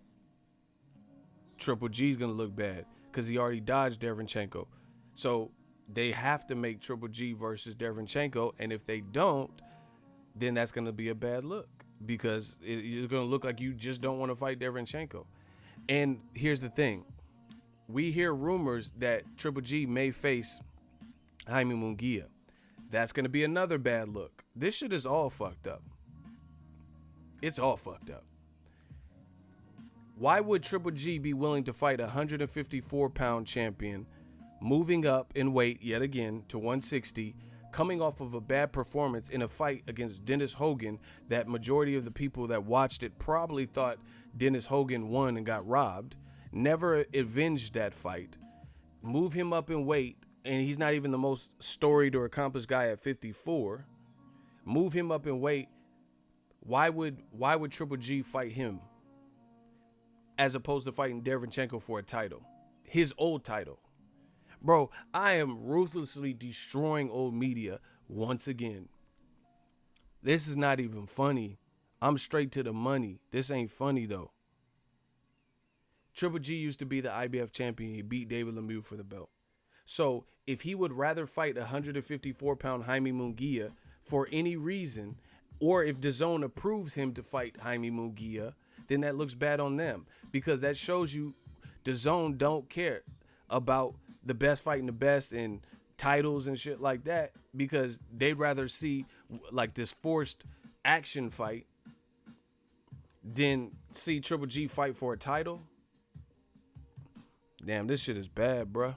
[SPEAKER 1] Triple G is going to look bad because he already dodged Derevyanchenko. So they have to make Triple G versus Derevyanchenko, and if they don't, then that's going to be a bad look because it's going to look like you just don't want to fight Derevyanchenko. And here's the thing. We hear rumors that Triple G may face Jaime Munguia. That's going to be another bad look. This shit is all fucked up. It's all fucked up. Why would Triple G be willing to fight a 154-pound champion, moving up in weight yet again to 160, coming off of a bad performance in a fight against Dennis Hogan that majority of the people that watched it probably thought Dennis Hogan won and got robbed? Never avenged that fight, move him up in weight, and he's not even the most storied or accomplished guy at 54. Move him up in weight. Why would Triple G fight him as opposed to fighting Derevyanchenko for a title, his old title? Bro, I am ruthlessly destroying old media once again. This is not even funny. I'm straight to the money. This ain't funny though. Triple G used to be the IBF champion. He beat David Lemieux for the belt. So if he would rather fight a 154-pound Jaime Munguia for any reason, or if DAZN approves him to fight Jaime Munguia, then that looks bad on them because that shows you DAZN don't care about the best fighting the best and titles and shit like that because they'd rather see like this forced action fight than see Triple G fight for a title. Damn, this shit is bad, bruh.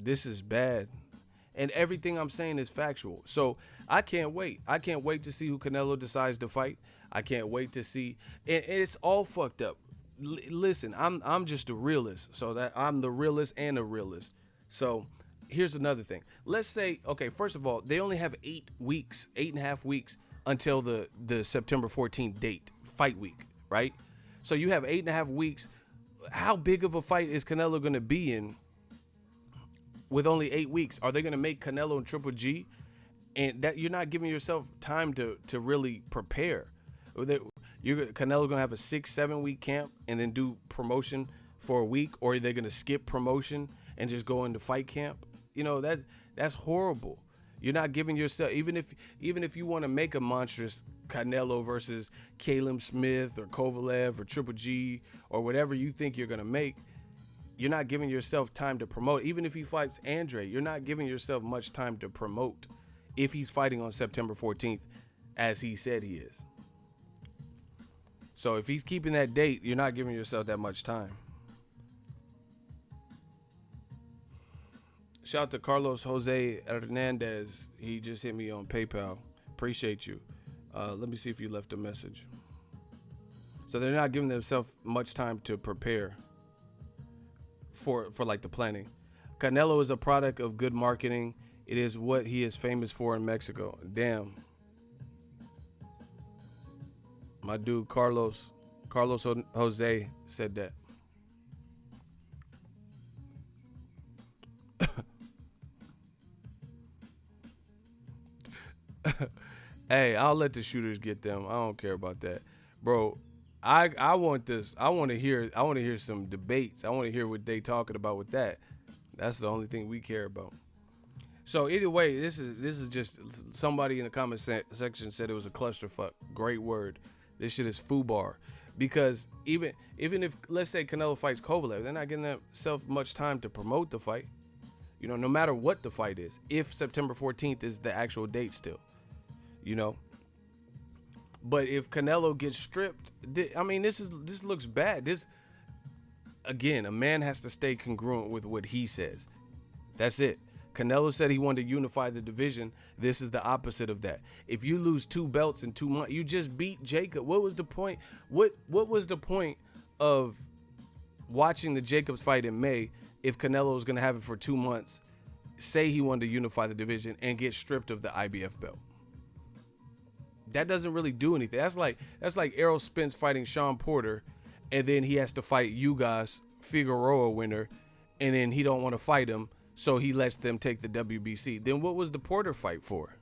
[SPEAKER 1] This is bad. And everything I'm saying is factual. So I can't wait. I can't wait to see who Canelo decides to fight. I can't wait to see. And it's all fucked up. Listen, I'm just a realist. So that I'm the realist and a realist. So here's another thing. Let's say, okay, first of all, they only have 8 weeks, 8.5 weeks until the September 14th date, fight week, right? So you have 8.5 weeks. How big of a fight is Canelo going to be in with only 8 weeks? Are they going to make Canelo and Triple G? And that you're not giving yourself time to really prepare. Canelo going to have a 6-7 week camp and then do promotion for a week, or are they going to skip promotion and just go into fight camp? You know, that's horrible. You're not giving yourself, even if you want to make a monstrous Canelo versus Caleb Smith or Kovalev or Triple G or whatever you think you're going to make, you're not giving yourself time to promote. Even if he fights Andrade, you're not giving yourself much time to promote if he's fighting on September 14th, as he said he is. So if he's keeping that date, you're not giving yourself that much time. Shout out to Carlos Jose Hernandez. He just hit me on PayPal. Appreciate you. Let me see if you left a message. So they're not giving themselves much time to prepare for like the planning. Canelo is a product of good marketing. It is what he is famous for in Mexico. Damn. My dude Carlos Jose said that. Hey, I'll let the shooters get them. I don't care about that, bro. I want this. I want to hear some debates. I want to hear what they talking about with that. That's the only thing we care about. So either way, this is just somebody in the comment section said it was a clusterfuck. Great word. This shit is foobar. Because even if, let's say, Canelo fights Kovalev, they're not getting themselves much time to promote the fight. You know, no matter what the fight is, if September 14th is the actual date still, you know. But if Canelo gets stripped, I mean, this looks bad. This, again, a man has to stay congruent with what he says. That's it. Canelo said he wanted to unify the division. This is the opposite of that. If you lose 2 belts in 2 months, you just beat Jacob. What was the point? What was the point of watching the Jacobs fight in May if Canelo was going to have it for 2 months, say he wanted to unify the division, and get stripped of the IBF belt? That doesn't really do anything. That's like Errol Spence fighting Sean Porter, and then he has to fight Ugas Figueroa winner, and then he don't want to fight him, so he lets them take the WBC. Then what was the Porter fight for?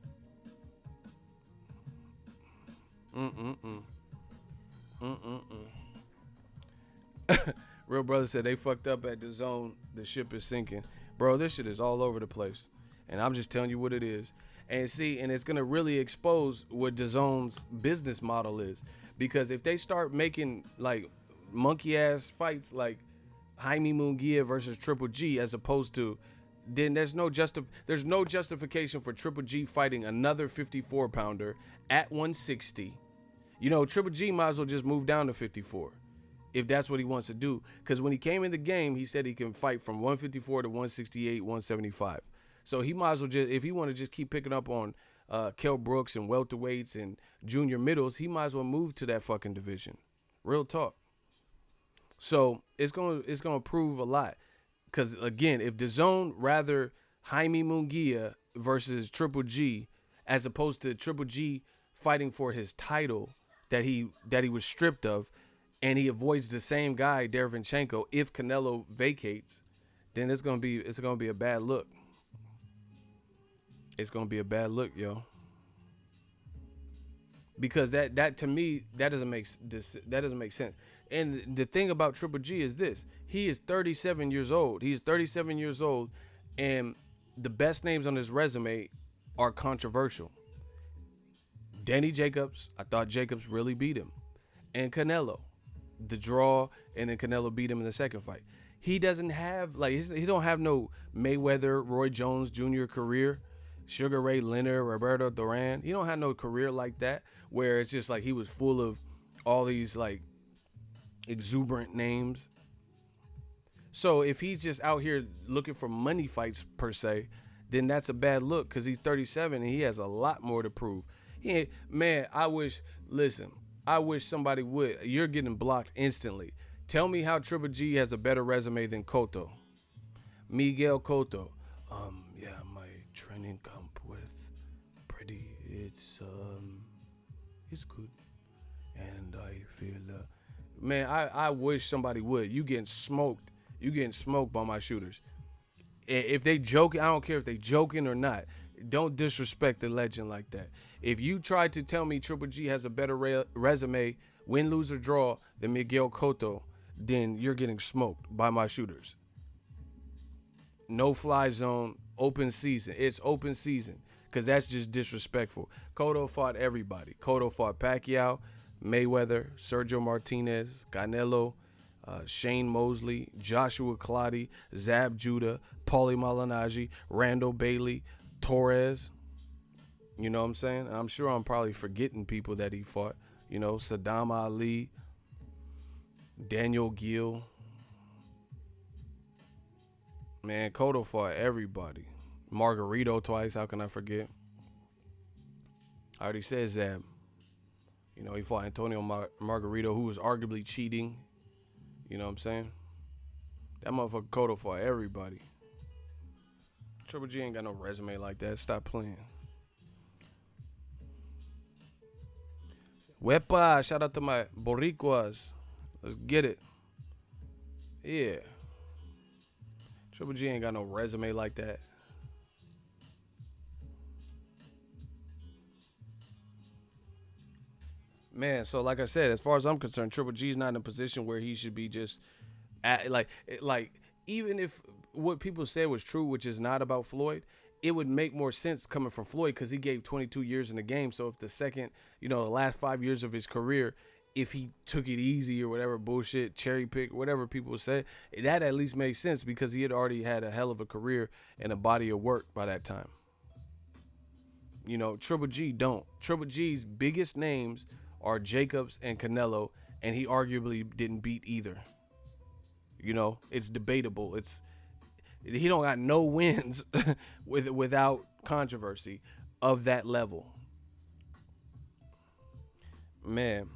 [SPEAKER 1] Real brother said they fucked up at Dazn. The ship is sinking. Bro, this shit is all over the place. And I'm just telling you what it is. And see, and it's going to really expose what Dazn's business model is. Because if they start making like monkey ass fights like Jaime Munguia versus Triple G, as opposed to, then there's no justification for Triple G fighting another 54 pounder at 160. You know, Triple G might as well just move down to 54 if that's what he wants to do. Because when he came in the game, he said he can fight from 154 to 168, 175. So he might as well just, if he want to just keep picking up on Kell Brooks and welterweights and junior middles, he might as well move to that fucking division. Real talk. So it's gonna prove a lot. Because again, if Dazn rather Jaime Munguia versus Triple G, as opposed to Triple G fighting for his title that he was stripped of, and he avoids the same guy, Derevyanchenko, if Canelo vacates, then it's gonna be a bad look. It's gonna be a bad look, yo. Because that to me, that doesn't make sense. And the thing about Triple G is this: he is 37 years old. He is 37 years old, and the best names on his resume are controversial. Danny Jacobs, I thought Jacobs really beat him, and Canelo, the draw, and then Canelo beat him in the second fight. He doesn't have he don't have no Mayweather, Roy Jones Jr. career. Sugar Ray Leonard, Roberto Duran. He don't have no career like that where it's just like he was full of all these like exuberant names. So if he's just out here looking for money fights per se, then that's a bad look because he's 37 and he has a lot more to prove. Man, I wish somebody would. You're getting blocked instantly. Tell me how Triple G has a better resume than Cotto. Miguel Cotto. Yeah, my training camp with Pretty, it's good. And I feel, man, I wish somebody would. You getting smoked. You getting smoked by my shooters. If they joking, I don't care if they joking or not. Don't disrespect the legend like that. If you try to tell me Triple G has a better resume, win, lose, or draw than Miguel Cotto, then you're getting smoked by my shooters. No fly zone, open season. It's open season because that's just disrespectful. Cotto fought everybody. Cotto fought Pacquiao, Mayweather, Sergio Martinez, Canelo, Shane Mosley, Joshua Clottey, Zab Judah, Paulie Malignaggi, Randall Bailey, Torres. You know what I'm saying? I'm sure I'm probably forgetting people that he fought. You know, Saddam Ali, Daniel Gill. Man, Cotto fought everybody. Margarito twice, how can I forget? I already said Zab. You know, he fought Antonio Margarito, who was arguably cheating. You know what I'm saying? That motherfucker Cotto fought everybody. Triple G ain't got no resume like that. Stop playing. Wepa, shout out to my Boricuas. Let's get it. Yeah. Triple G ain't got no resume like that. Man, so like I said, as far as I'm concerned, Triple G's not in a position where he should be just like even if what people said was true, which is not about Floyd, it would make more sense coming from Floyd because he gave 22 years in the game. So if the last 5 years of his career, if he took it easy or whatever bullshit, cherry pick, whatever people say, that at least makes sense because he had already had a hell of a career and a body of work by that time. You know, Triple G don't. Triple G's biggest names are Jacobs and Canelo, and he arguably didn't beat either. You know, it's debatable. He don't got no wins without controversy of that level. Man.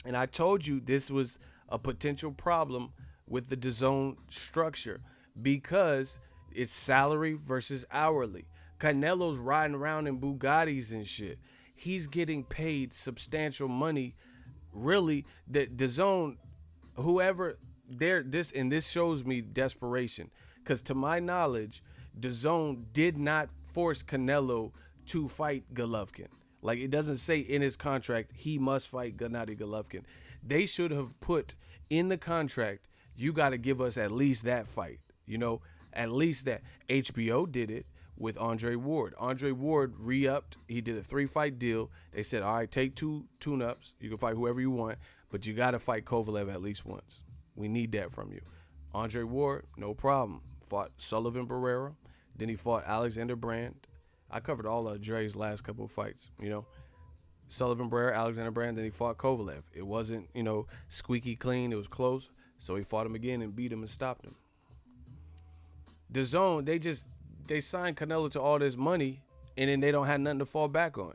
[SPEAKER 1] And I told you this was a potential problem with the DAZN structure because it's salary versus hourly. Canelo's riding around in Bugattis and shit. He's getting paid substantial money. Really, the DAZN, whoever this shows me desperation. Because to my knowledge, DAZN did not force Canelo to fight Golovkin. Like, it doesn't say in his contract he must fight Gennady Golovkin. They should have put in the contract, you got to give us at least that fight. You know, at least that. HBO did it with Andre Ward. Andre Ward re-upped. He did a 3-fight deal. They said, all right, take 2 tune-ups. You can fight whoever you want, but you got to fight Kovalev at least once. We need that from you. Andre Ward, no problem. Fought Sullivan Barrera. Then he fought Alexander Brand. I covered all of Dre's last couple of fights, you know. Sullivan Barrera, Alexander Brand, then he fought Kovalev. It wasn't, squeaky clean. It was close. So he fought him again and beat him and stopped him. DAZN, they signed Canelo to all this money, and then they don't have nothing to fall back on.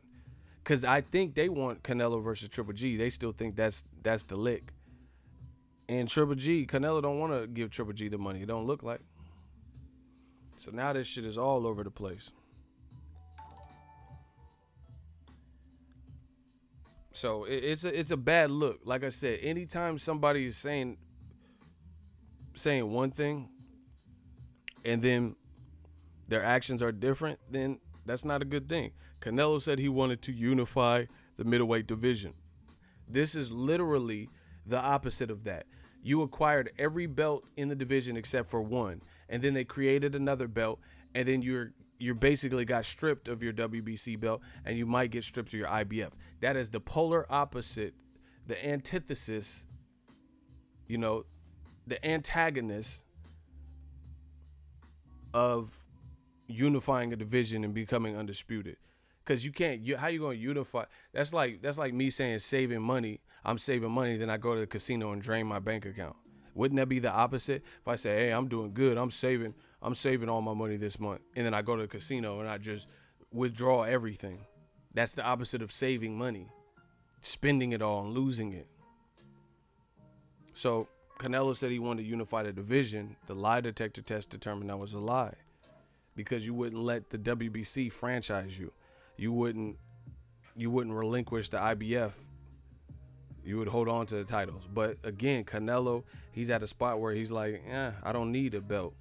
[SPEAKER 1] Because I think they want Canelo versus Triple G. They still think that's the lick. And Canelo don't want to give Triple G the money. It don't look like. So now this shit is all over the place. So it's a bad look. Like I said, anytime somebody is saying one thing and then their actions are different, then that's not a good thing. Canelo said he wanted to unify the middleweight division. This is literally the opposite of that. You acquired every belt in the division except for one, and then they created another belt, and then you're basically got stripped of your WBC belt, and you might get stripped of your IBF. That is the polar opposite, the antithesis, the antagonist of unifying a division and becoming undisputed. Because you can't, how you going to unify? That's like me saying saving money. I'm saving money, then I go to the casino and drain my bank account. Wouldn't that be the opposite? If I say, hey, I'm doing good, I'm saving all my money this month, and then I go to the casino and I just withdraw everything. That's the opposite of saving money. Spending it all and losing it. So Canelo said he wanted to unify the division. The lie detector test determined that was a lie. Because you wouldn't let the WBC franchise you. You wouldn't relinquish the IBF. You would hold on to the titles. But again, Canelo, he's at a spot where he's like, I don't need a belt.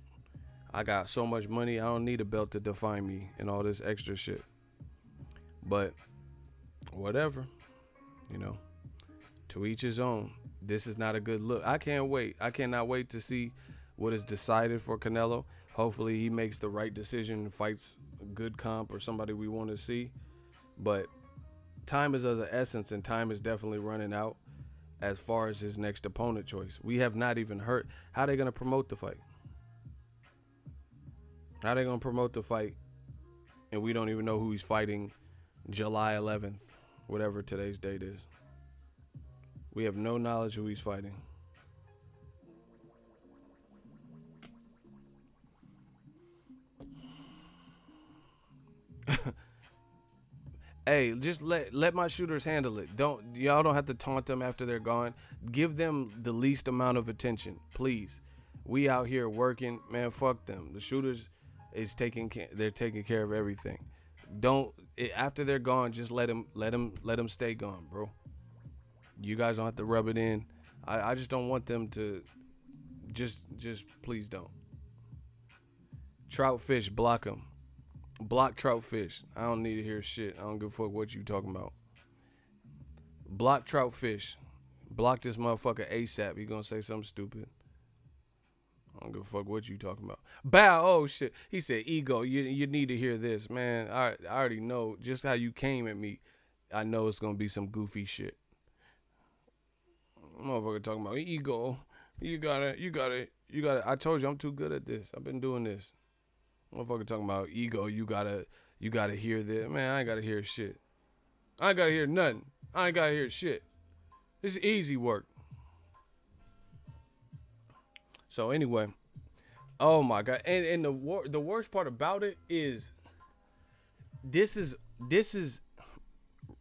[SPEAKER 1] I got so much money, I don't need a belt to define me and all this extra shit. But whatever, to each his own. This is not a good look. I can't wait. I cannot wait to see what is decided for Canelo. Hopefully he makes the right decision and fights a good comp or somebody we want to see. But time is of the essence, and time is definitely running out as far as his next opponent choice. We have not even heard how they're going to promote the fight. How they going to promote the fight, and we don't even know who he's fighting July 11th, whatever today's date is. We have no knowledge who he's fighting. Hey, just let my shooters handle it. Y'all don't have to taunt them after they're gone. Give them the least amount of attention, please. We out here working, man. Fuck them. The shooters they're taking care of everything. After they're gone, just let them stay gone, bro. You guys don't have to rub it in. I just don't want them to. Just please don't. Trout fish, block them. Block trout fish. I don't need to hear shit. I don't give a fuck what you talking about. Block trout fish. Block this motherfucker ASAP. He gonna say something stupid. I don't give a fuck what you talking about. Bow. Oh shit. He said, ego. You need to hear this, man. I already know just how you came at me. I know it's gonna be some goofy shit. Motherfucker talking about ego. You gotta. I told you I'm too good at this. I've been doing this. Motherfucker talking about ego. You gotta hear this. Man, I ain't gotta hear shit. I ain't gotta hear nothing. I ain't gotta hear shit. It's easy work. So anyway, oh my God. And the worst part about it is this is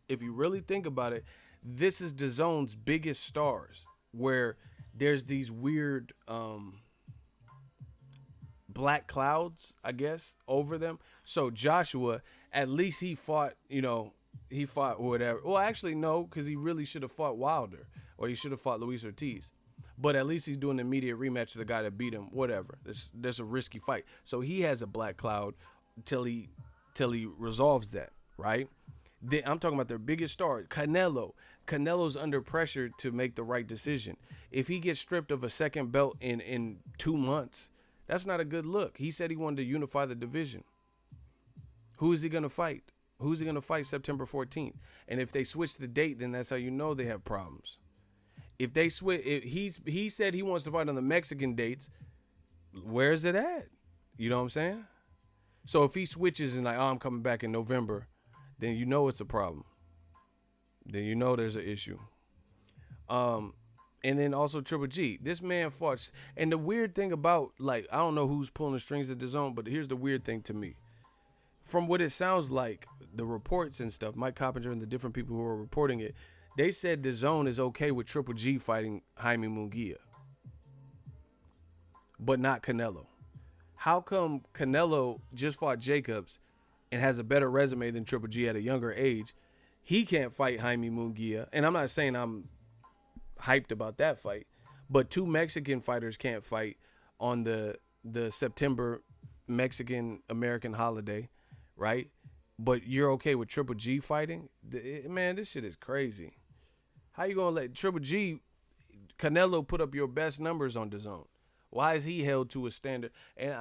[SPEAKER 1] if you really think about it, this is DAZN's biggest stars, where there's these weird black clouds, I guess, over them. So Joshua, at least he fought whatever. Well, actually, no, because he really should have fought Wilder, or he should have fought Luis Ortiz. But at least he's doing the immediate rematch to the guy that beat him. Whatever. There's a risky fight. So he has a black cloud till he resolves that, right? I'm talking about their biggest star, Canelo. Canelo's under pressure to make the right decision. If he gets stripped of a second belt in 2 months, that's not a good look. He said he wanted to unify the division. Who is he going to fight? Who's he going to fight September 14th? And if they switch the date, then that's how you know they have problems. If they switch, he said he wants to fight on the Mexican dates, where's it at? You know what I'm saying? So if he switches and like, I'm coming back in November, then you know it's a problem. Then you know there's an issue. And then also Triple G. This man fought. And the weird thing about, like, I don't know who's pulling the strings at DAZN, but here's the weird thing to me. From what it sounds like, the reports and stuff, Mike Coppinger and the different people who are reporting it, they said DAZN is okay with Triple G fighting Jaime Munguia, but not Canelo. How come Canelo just fought Jacobs and has a better resume than Triple G at a younger age? He can't fight Jaime Munguia. And I'm not saying I'm hyped about that fight, but two Mexican fighters can't fight on the September Mexican American holiday, right? But you're okay with Triple G fighting? Man, this shit is crazy. How you gonna let Triple G, Canelo, put up your best numbers on DAZN? Why is he held to a standard? And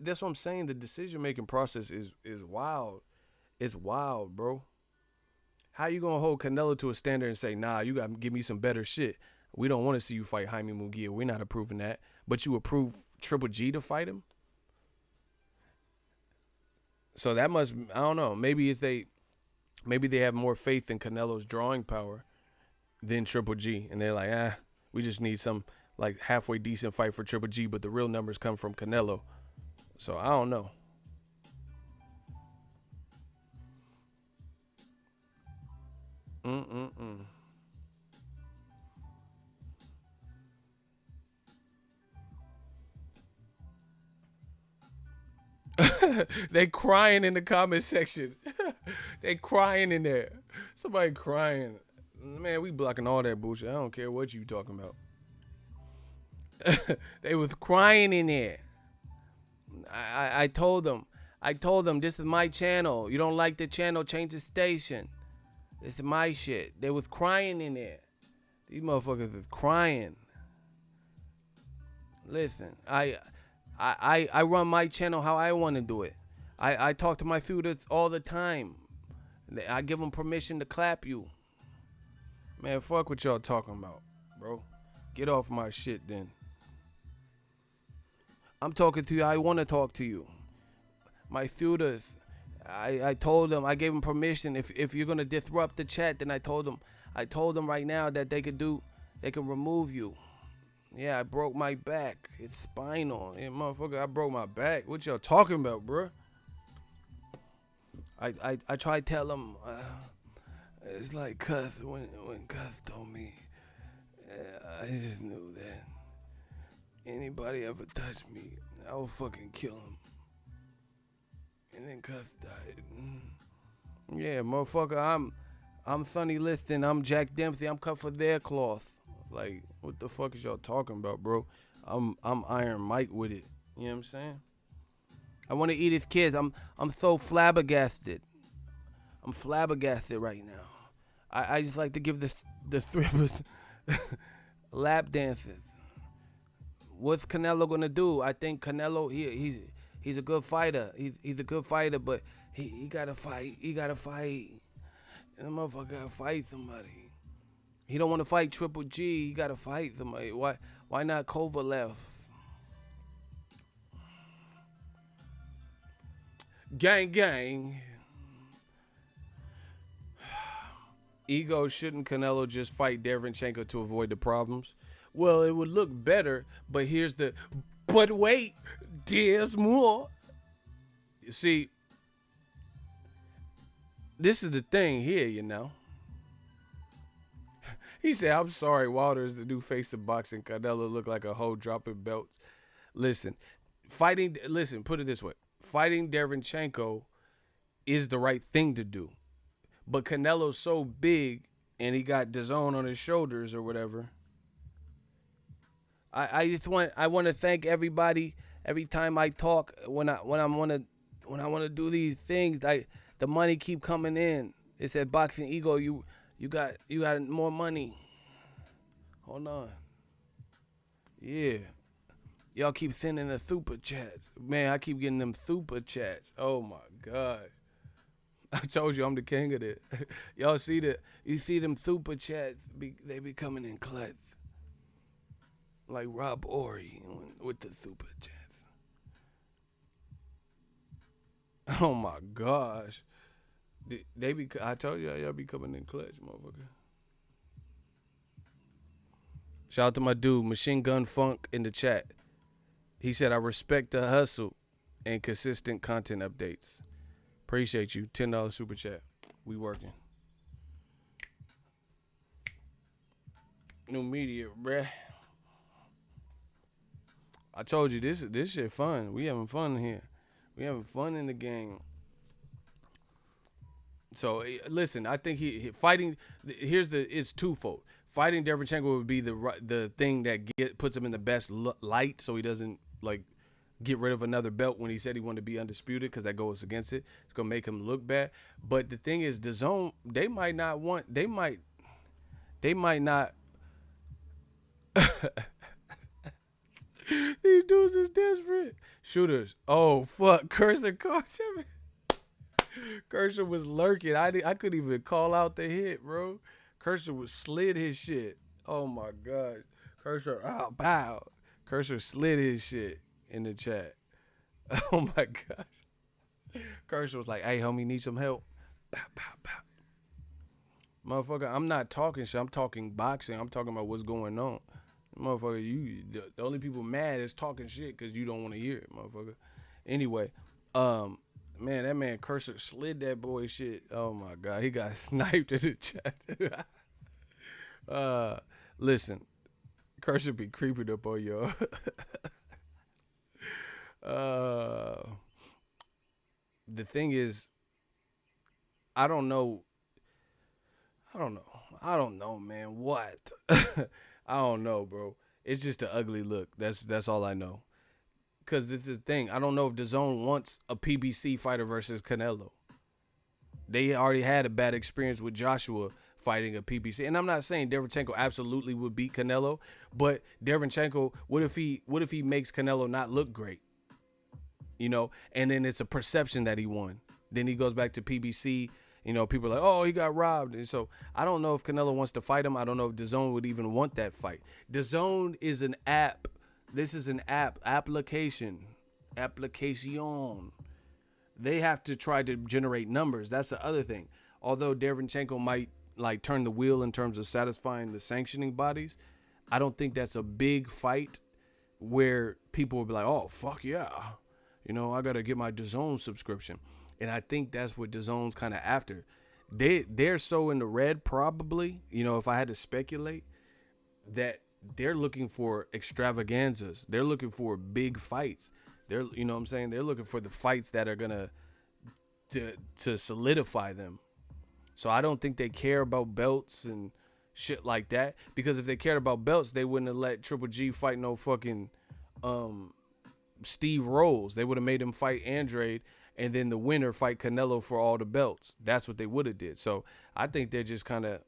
[SPEAKER 1] that's what I'm saying. The decision-making process is wild. It's wild, bro. How you gonna hold Canelo to a standard and say, nah, you gotta give me some better shit? We don't want to see you fight Jaime Munguia. We're not approving that. But you approve Triple G to fight him? So that must, I don't know. Maybe they have more faith in Canelo's drawing power than Triple G, and they're like, we just need some like halfway decent fight for Triple G, but the real numbers come from Canelo. So I don't know. Mm-mm-mm. They crying in the comment section. They crying in there. Somebody crying. Man, we blocking all that bullshit. I don't care what you talking about. They was crying in there. I told them. I told them this is my channel. You don't like the channel, change the station. This is my shit. They was crying in there. These motherfuckers is crying. Listen, I run my channel how I want to do it. I talk to my students all the time. I give them permission to clap you. Man, fuck what y'all talking about, bro. Get off my shit then. I'm talking to you. I want to talk to you. My students, I told them, I gave them permission. If you're gonna disrupt the chat, then I told them right now that they can remove you. Yeah, I broke my back. It's spinal. Yeah, motherfucker, I broke my back. What y'all talking about, bruh? I tried to tell them, it's like Cuss, when Cuss told me, I just knew that anybody ever touched me, I would fucking kill him. And then Cuss died. Yeah, motherfucker, I'm Sonny Liston, I'm Jack Dempsey, I'm cut for their cloth. Like, what the fuck is y'all talking about, bro? I'm Iron Mike with it. You know what I'm saying? I want to eat his kids. I'm so flabbergasted. I'm flabbergasted right now. I just like to give the strippers lap dances. What's Canelo gonna do? I think Canelo he's a good fighter. He's a good fighter, but he gotta fight. He gotta fight. And the motherfucker gotta fight somebody. He don't want to fight Triple G. He gotta fight somebody. Why not Kovalev? Gang gang. Ego, shouldn't Canelo just fight Derevyanchenko to avoid the problems? Well, it would look better, but but wait, there's more. You see, this is the thing here, you know. He said, I'm sorry, Wilder is the new face of boxing. Canelo look like a hoe dropping belts. Listen, put it this way. Fighting Derevyanchenko is the right thing to do. But Canelo's so big and he got Dazn on his shoulders or whatever. I want to thank everybody every time I talk when I want to do these things. The money keep coming in. It said Boxingego, you got more money. Hold on. Yeah. Y'all keep sending the super chats. Man, I keep getting them super chats. Oh my God. I told you I'm the king of it. Y'all you see them super chats, they be coming in clutch. Like Rob Ori with the super chats. Oh my gosh. I told you y'all be coming in clutch, motherfucker. Shout out to my dude, Machine Gun Funk in the chat. He said, I respect the hustle and consistent content updates. Appreciate you. $10 super chat. We working. New media, bruh. I told you this shit fun. We having fun here. We having fun in the game. So listen, I think he fighting. It's twofold. Fighting Derevyanchenko would be the thing that puts him in the best light, so he doesn't like get rid of another belt when he said he wanted to be undisputed, because that goes against it. It's gonna make him look bad. But the thing is, Dazn, they might not. These dudes is desperate. Shooters. Oh fuck, Cursor caught him. Cursor was lurking. I couldn't even call out the hit, bro. Cursor slid his shit. Oh my God. Cursor, bow. Cursor slid his shit in the chat. Oh my gosh. Cursor was like, hey, homie, need some help? Bow, bow, bow. Motherfucker, I'm not talking shit. I'm talking boxing. I'm talking about what's going on. Motherfucker, the only people mad is talking shit because you don't want to hear it, motherfucker. Anyway, man, that man Cursor slid that boy shit. Oh my god, he got sniped in the chat. Listen, Cursor be creeping up on y'all. The thing is, I don't know, man. What? I don't know, bro. It's just an ugly look. That's all I know. Cause this is the thing. I don't know if DAZN wants a PBC fighter versus Canelo. They already had a bad experience with Joshua fighting a PBC, and I'm not saying Derevchenko absolutely would beat Canelo, but Derevchenko, what if he makes Canelo not look great? You know, and then it's a perception that he won. Then he goes back to PBC. You know, people are like, oh, he got robbed. And so I don't know if Canelo wants to fight him. I don't know if DAZN would even want that fight. DAZN is an app. This is an application. They have to try to generate numbers. That's the other thing. Although Derevchenko might like turn the wheel in terms of satisfying the sanctioning bodies, I don't think that's a big fight where people will be like, oh, fuck yeah. You know, I got to get my DAZN subscription. And I think that's what DAZN's kind of after. They're so in the red probably, you know, if I had to speculate, that they're looking for extravaganzas. They're looking for big fights. You know what I'm saying? They're looking for the fights that are going to solidify them. So I don't think they care about belts and shit like that. Because if they cared about belts, they wouldn't have let Triple G fight no fucking Steve Rolls. They would have made him fight Andrade, and then the winner fight Canelo for all the belts. That's what they would have did. So I think they're just kind of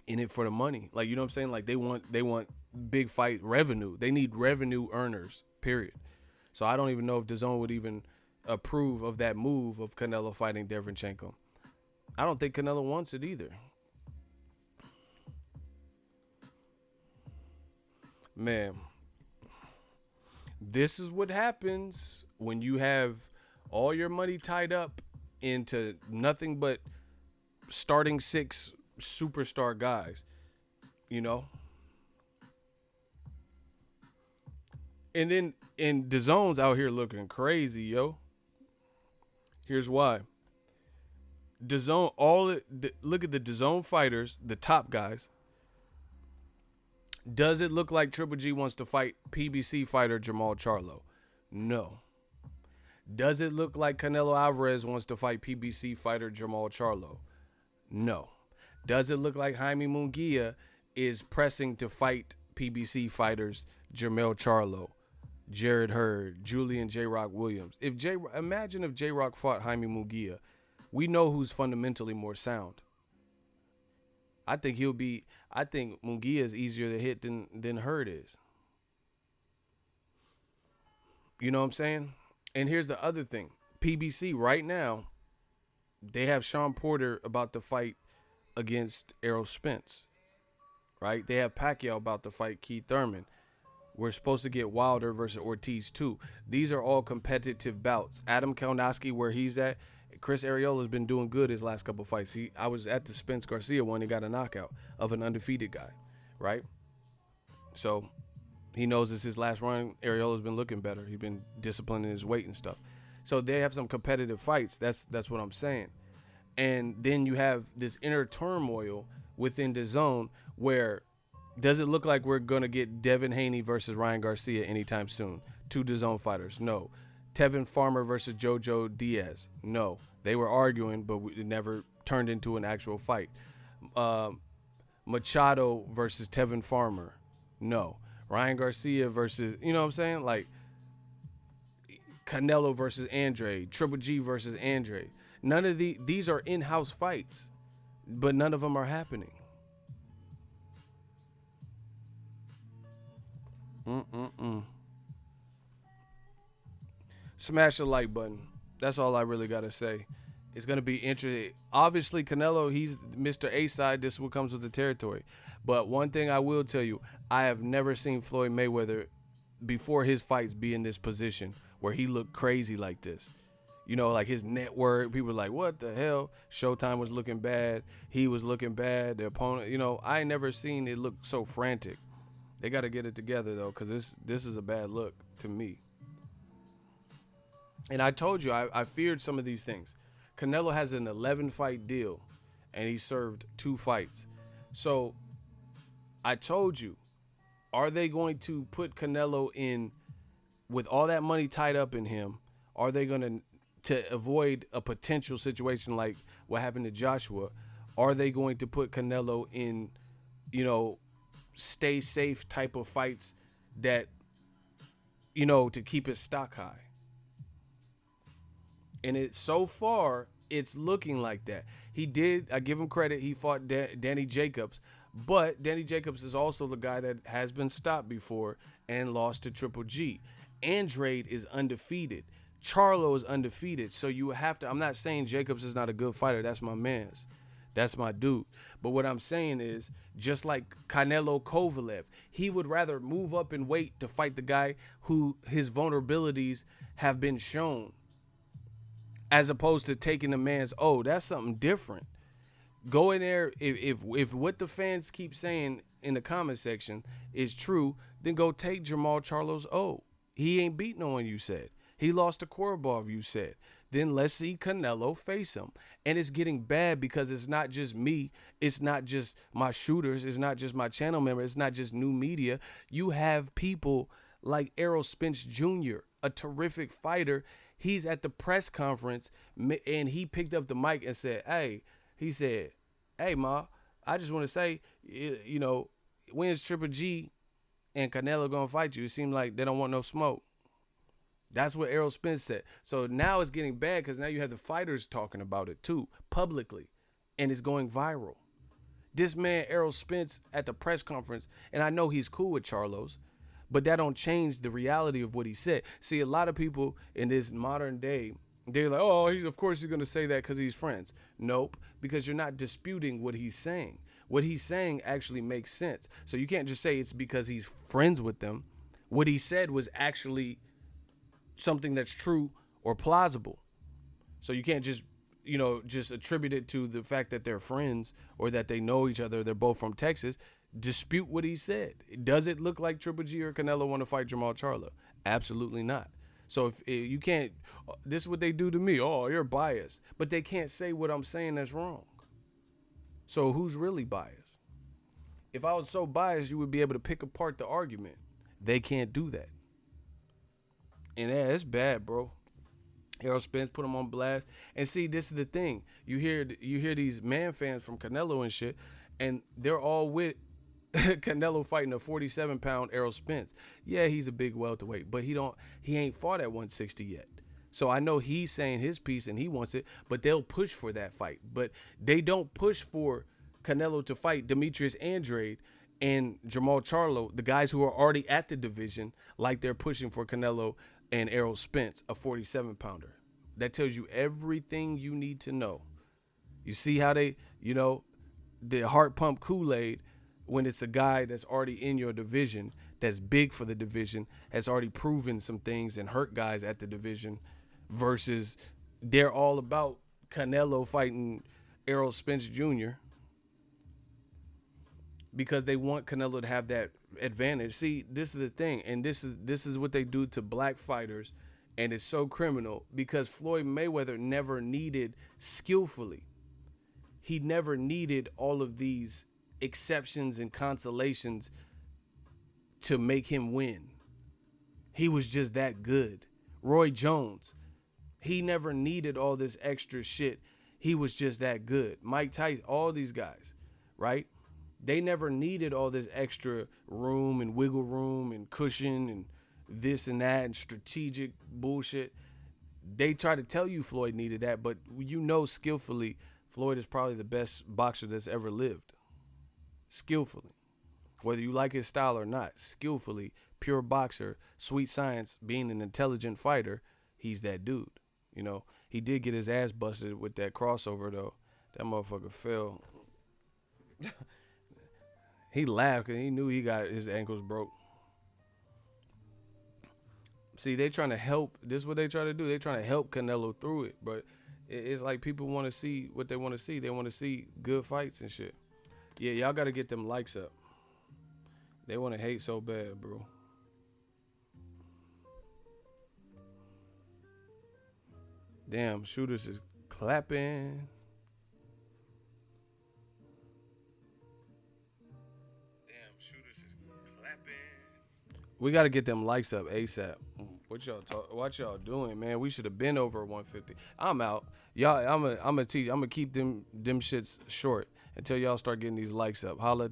[SPEAKER 1] in it for the money. Like, you know what I'm saying? Like they want big fight revenue. They need revenue earners, period. So I don't even know if DAZN would even approve of that move of Canelo fighting Derevchenko. I don't think Canelo wants it either. Man, this is what happens when you have all your money tied up into nothing but starting 6 superstar guys, you know? And then DAZN's out here looking crazy, yo. Here's why. DAZN, look at the DAZN fighters, the top guys. Does it look like Triple G wants to fight PBC fighter Jamal Charlo? No. Does it look like Canelo Alvarez wants to fight PBC fighter Jamal Charlo? No. Does it look like Jaime Munguia is pressing to fight PBC fighters Jamal Charlo, Jared Hurd, Julian J. Rock Williams? Imagine if J. Rock fought Jaime Munguia. We know who's fundamentally more sound. I think Munguia is easier to hit than Hurd is. You know what I'm saying? And here's the other thing. PBC right now, they have Sean Porter about to fight against Errol Spence. Right? They have Pacquiao about to fight Keith Thurman. We're supposed to get Wilder versus Ortiz too. These are all competitive bouts. Adam Kalnowski, where he's at, Chris Ariola's been doing good his last couple fights. I was at the Spence Garcia one. He got a knockout of an undefeated guy, right? So he knows it's his last run. Ariola's been looking better. He's been disciplining his weight and stuff. So they have some competitive fights. That's what I'm saying. And then you have this inner turmoil within DAZN where does it look like we're going to get Devin Haney versus Ryan Garcia anytime soon? 2 DAZN fighters? No. Tevin Farmer versus Jojo Diaz? No. They were arguing, but it never turned into an actual fight. Machado versus Tevin Farmer? No. Ryan Garcia versus, you know what I'm saying? Like Canelo versus Andrade, Triple G versus Andrade. None of these are in-house fights, but none of them are happening. Smash the like button. That's all I really got to say. It's going to be interesting. Obviously, Canelo, he's Mr. A-side. This is what comes with the territory. But one thing I will tell you, I have never seen Floyd Mayweather before his fights be in this position where he looked crazy like this. You know, like his network, people were like, what the hell? Showtime was looking bad. He was looking bad. The opponent, you know, I never seen it look so frantic. They got to get it together though, because this is a bad look to me. And I told you I feared some of these things. Canelo has an 11 fight deal, and he served 2 fights. So I told you, are they going to put Canelo in with all that money tied up in him? Are they going to avoid a potential situation like what happened to Joshua? Are they going to put Canelo in, stay safe type of fights that, to keep his stock high? And so far, it's looking like that. I give him credit, he fought Danny Jacobs. But Danny Jacobs is also the guy that has been stopped before and lost to Triple G. Andrade is undefeated. Charlo is undefeated. So you have to, I'm not saying Jacobs is not a good fighter. That's my man's. That's my dude. But what I'm saying is, just like Canelo Kovalev, he would rather move up in weight to fight the guy who his vulnerabilities have been shown, as opposed to taking the man's, that's something different. Go in there. If what the fans keep saying in the comment section is true, then go take Jamal Charlo's He ain't beat no one, you said. He lost to Korobov, you said. Then let's see Canelo face him. And it's getting bad because it's not just me. It's not just my shooters. It's not just my channel members. It's not just new media. You have people like Errol Spence Jr., a terrific fighter. He's at the press conference and he picked up the mic and said, hey, Ma, I just want to say, when's Triple G and Canelo going to fight you? It seems like they don't want no smoke. That's what Errol Spence said. So now it's getting bad because now you have the fighters talking about it too, publicly, and it's going viral. This man, Errol Spence, at the press conference, and I know he's cool with Charlo's, but that don't change the reality of what he said. See, a lot of people in this modern day, they're like, of course he's going to say that because he's friends. Nope, because you're not disputing what he's saying. What he's saying actually makes sense. So you can't just say it's because he's friends with them. What he said was actually something that's true or plausible. So you can't just attribute it to the fact that they're friends or that they know each other. They're both from Texas. Dispute what he said. Does it look like Triple G or Canelo want to fight Jamal Charlo? Absolutely not. So if you can't, this is what they do to me. You're biased. But they can't say what I'm saying that's wrong. So who's really biased? If I was so biased, you would be able to pick apart the argument. They can't do that. And it's bad, bro. Errol Spence put him on blast. And see, this is the thing. You hear these man fans from Canelo and shit, and they're all with Canelo fighting a 47-pound Errol Spence. Yeah, he's a big welterweight, but he ain't fought at 160 yet. So I know he's saying his piece and he wants it, but they'll push for that fight. But they don't push for Canelo to fight Demetrius Andrade and Jamal Charlo, the guys who are already at the division, like they're pushing for Canelo and Errol Spence, a 47-pounder. That tells you everything you need to know. You see how they, the heart pump Kool-Aid when it's a guy that's already in your division, that's big for the division, has already proven some things and hurt guys at the division, versus they're all about Canelo fighting Errol Spence Jr. because they want Canelo to have that advantage. See, this is the thing, and this is what they do to black fighters, and it's so criminal because Floyd Mayweather never needed skillfully. He never needed all of these exceptions and consolations to make him win. He was just that good. Roy Jones, he never needed all this extra shit. He was just that good. Mike Tyson, all these guys, right? They never needed all this extra room and wiggle room and cushion and this and that and strategic bullshit. They try to tell you Floyd needed that, but skillfully, Floyd is probably the best boxer that's ever lived. Skillfully. Whether you like his style or not, skillfully, pure boxer, sweet science, being an intelligent fighter, he's that dude. He did get his ass busted with that crossover, though. That motherfucker fell. He laughed because he knew he got his ankles broke. See, they trying to help. This is what they try to do. They trying to help Canelo through it. But it's like people want to see what they want to see. They want to see good fights and shit. Yeah, y'all got to get them likes up. They want to hate so bad, bro. Damn, shooters is clapping. We got to get them likes up ASAP. What y'all doing, man? We should have been over 150. I'm out. Y'all, I'm gonna keep them shits short until y'all start getting these likes up. Holla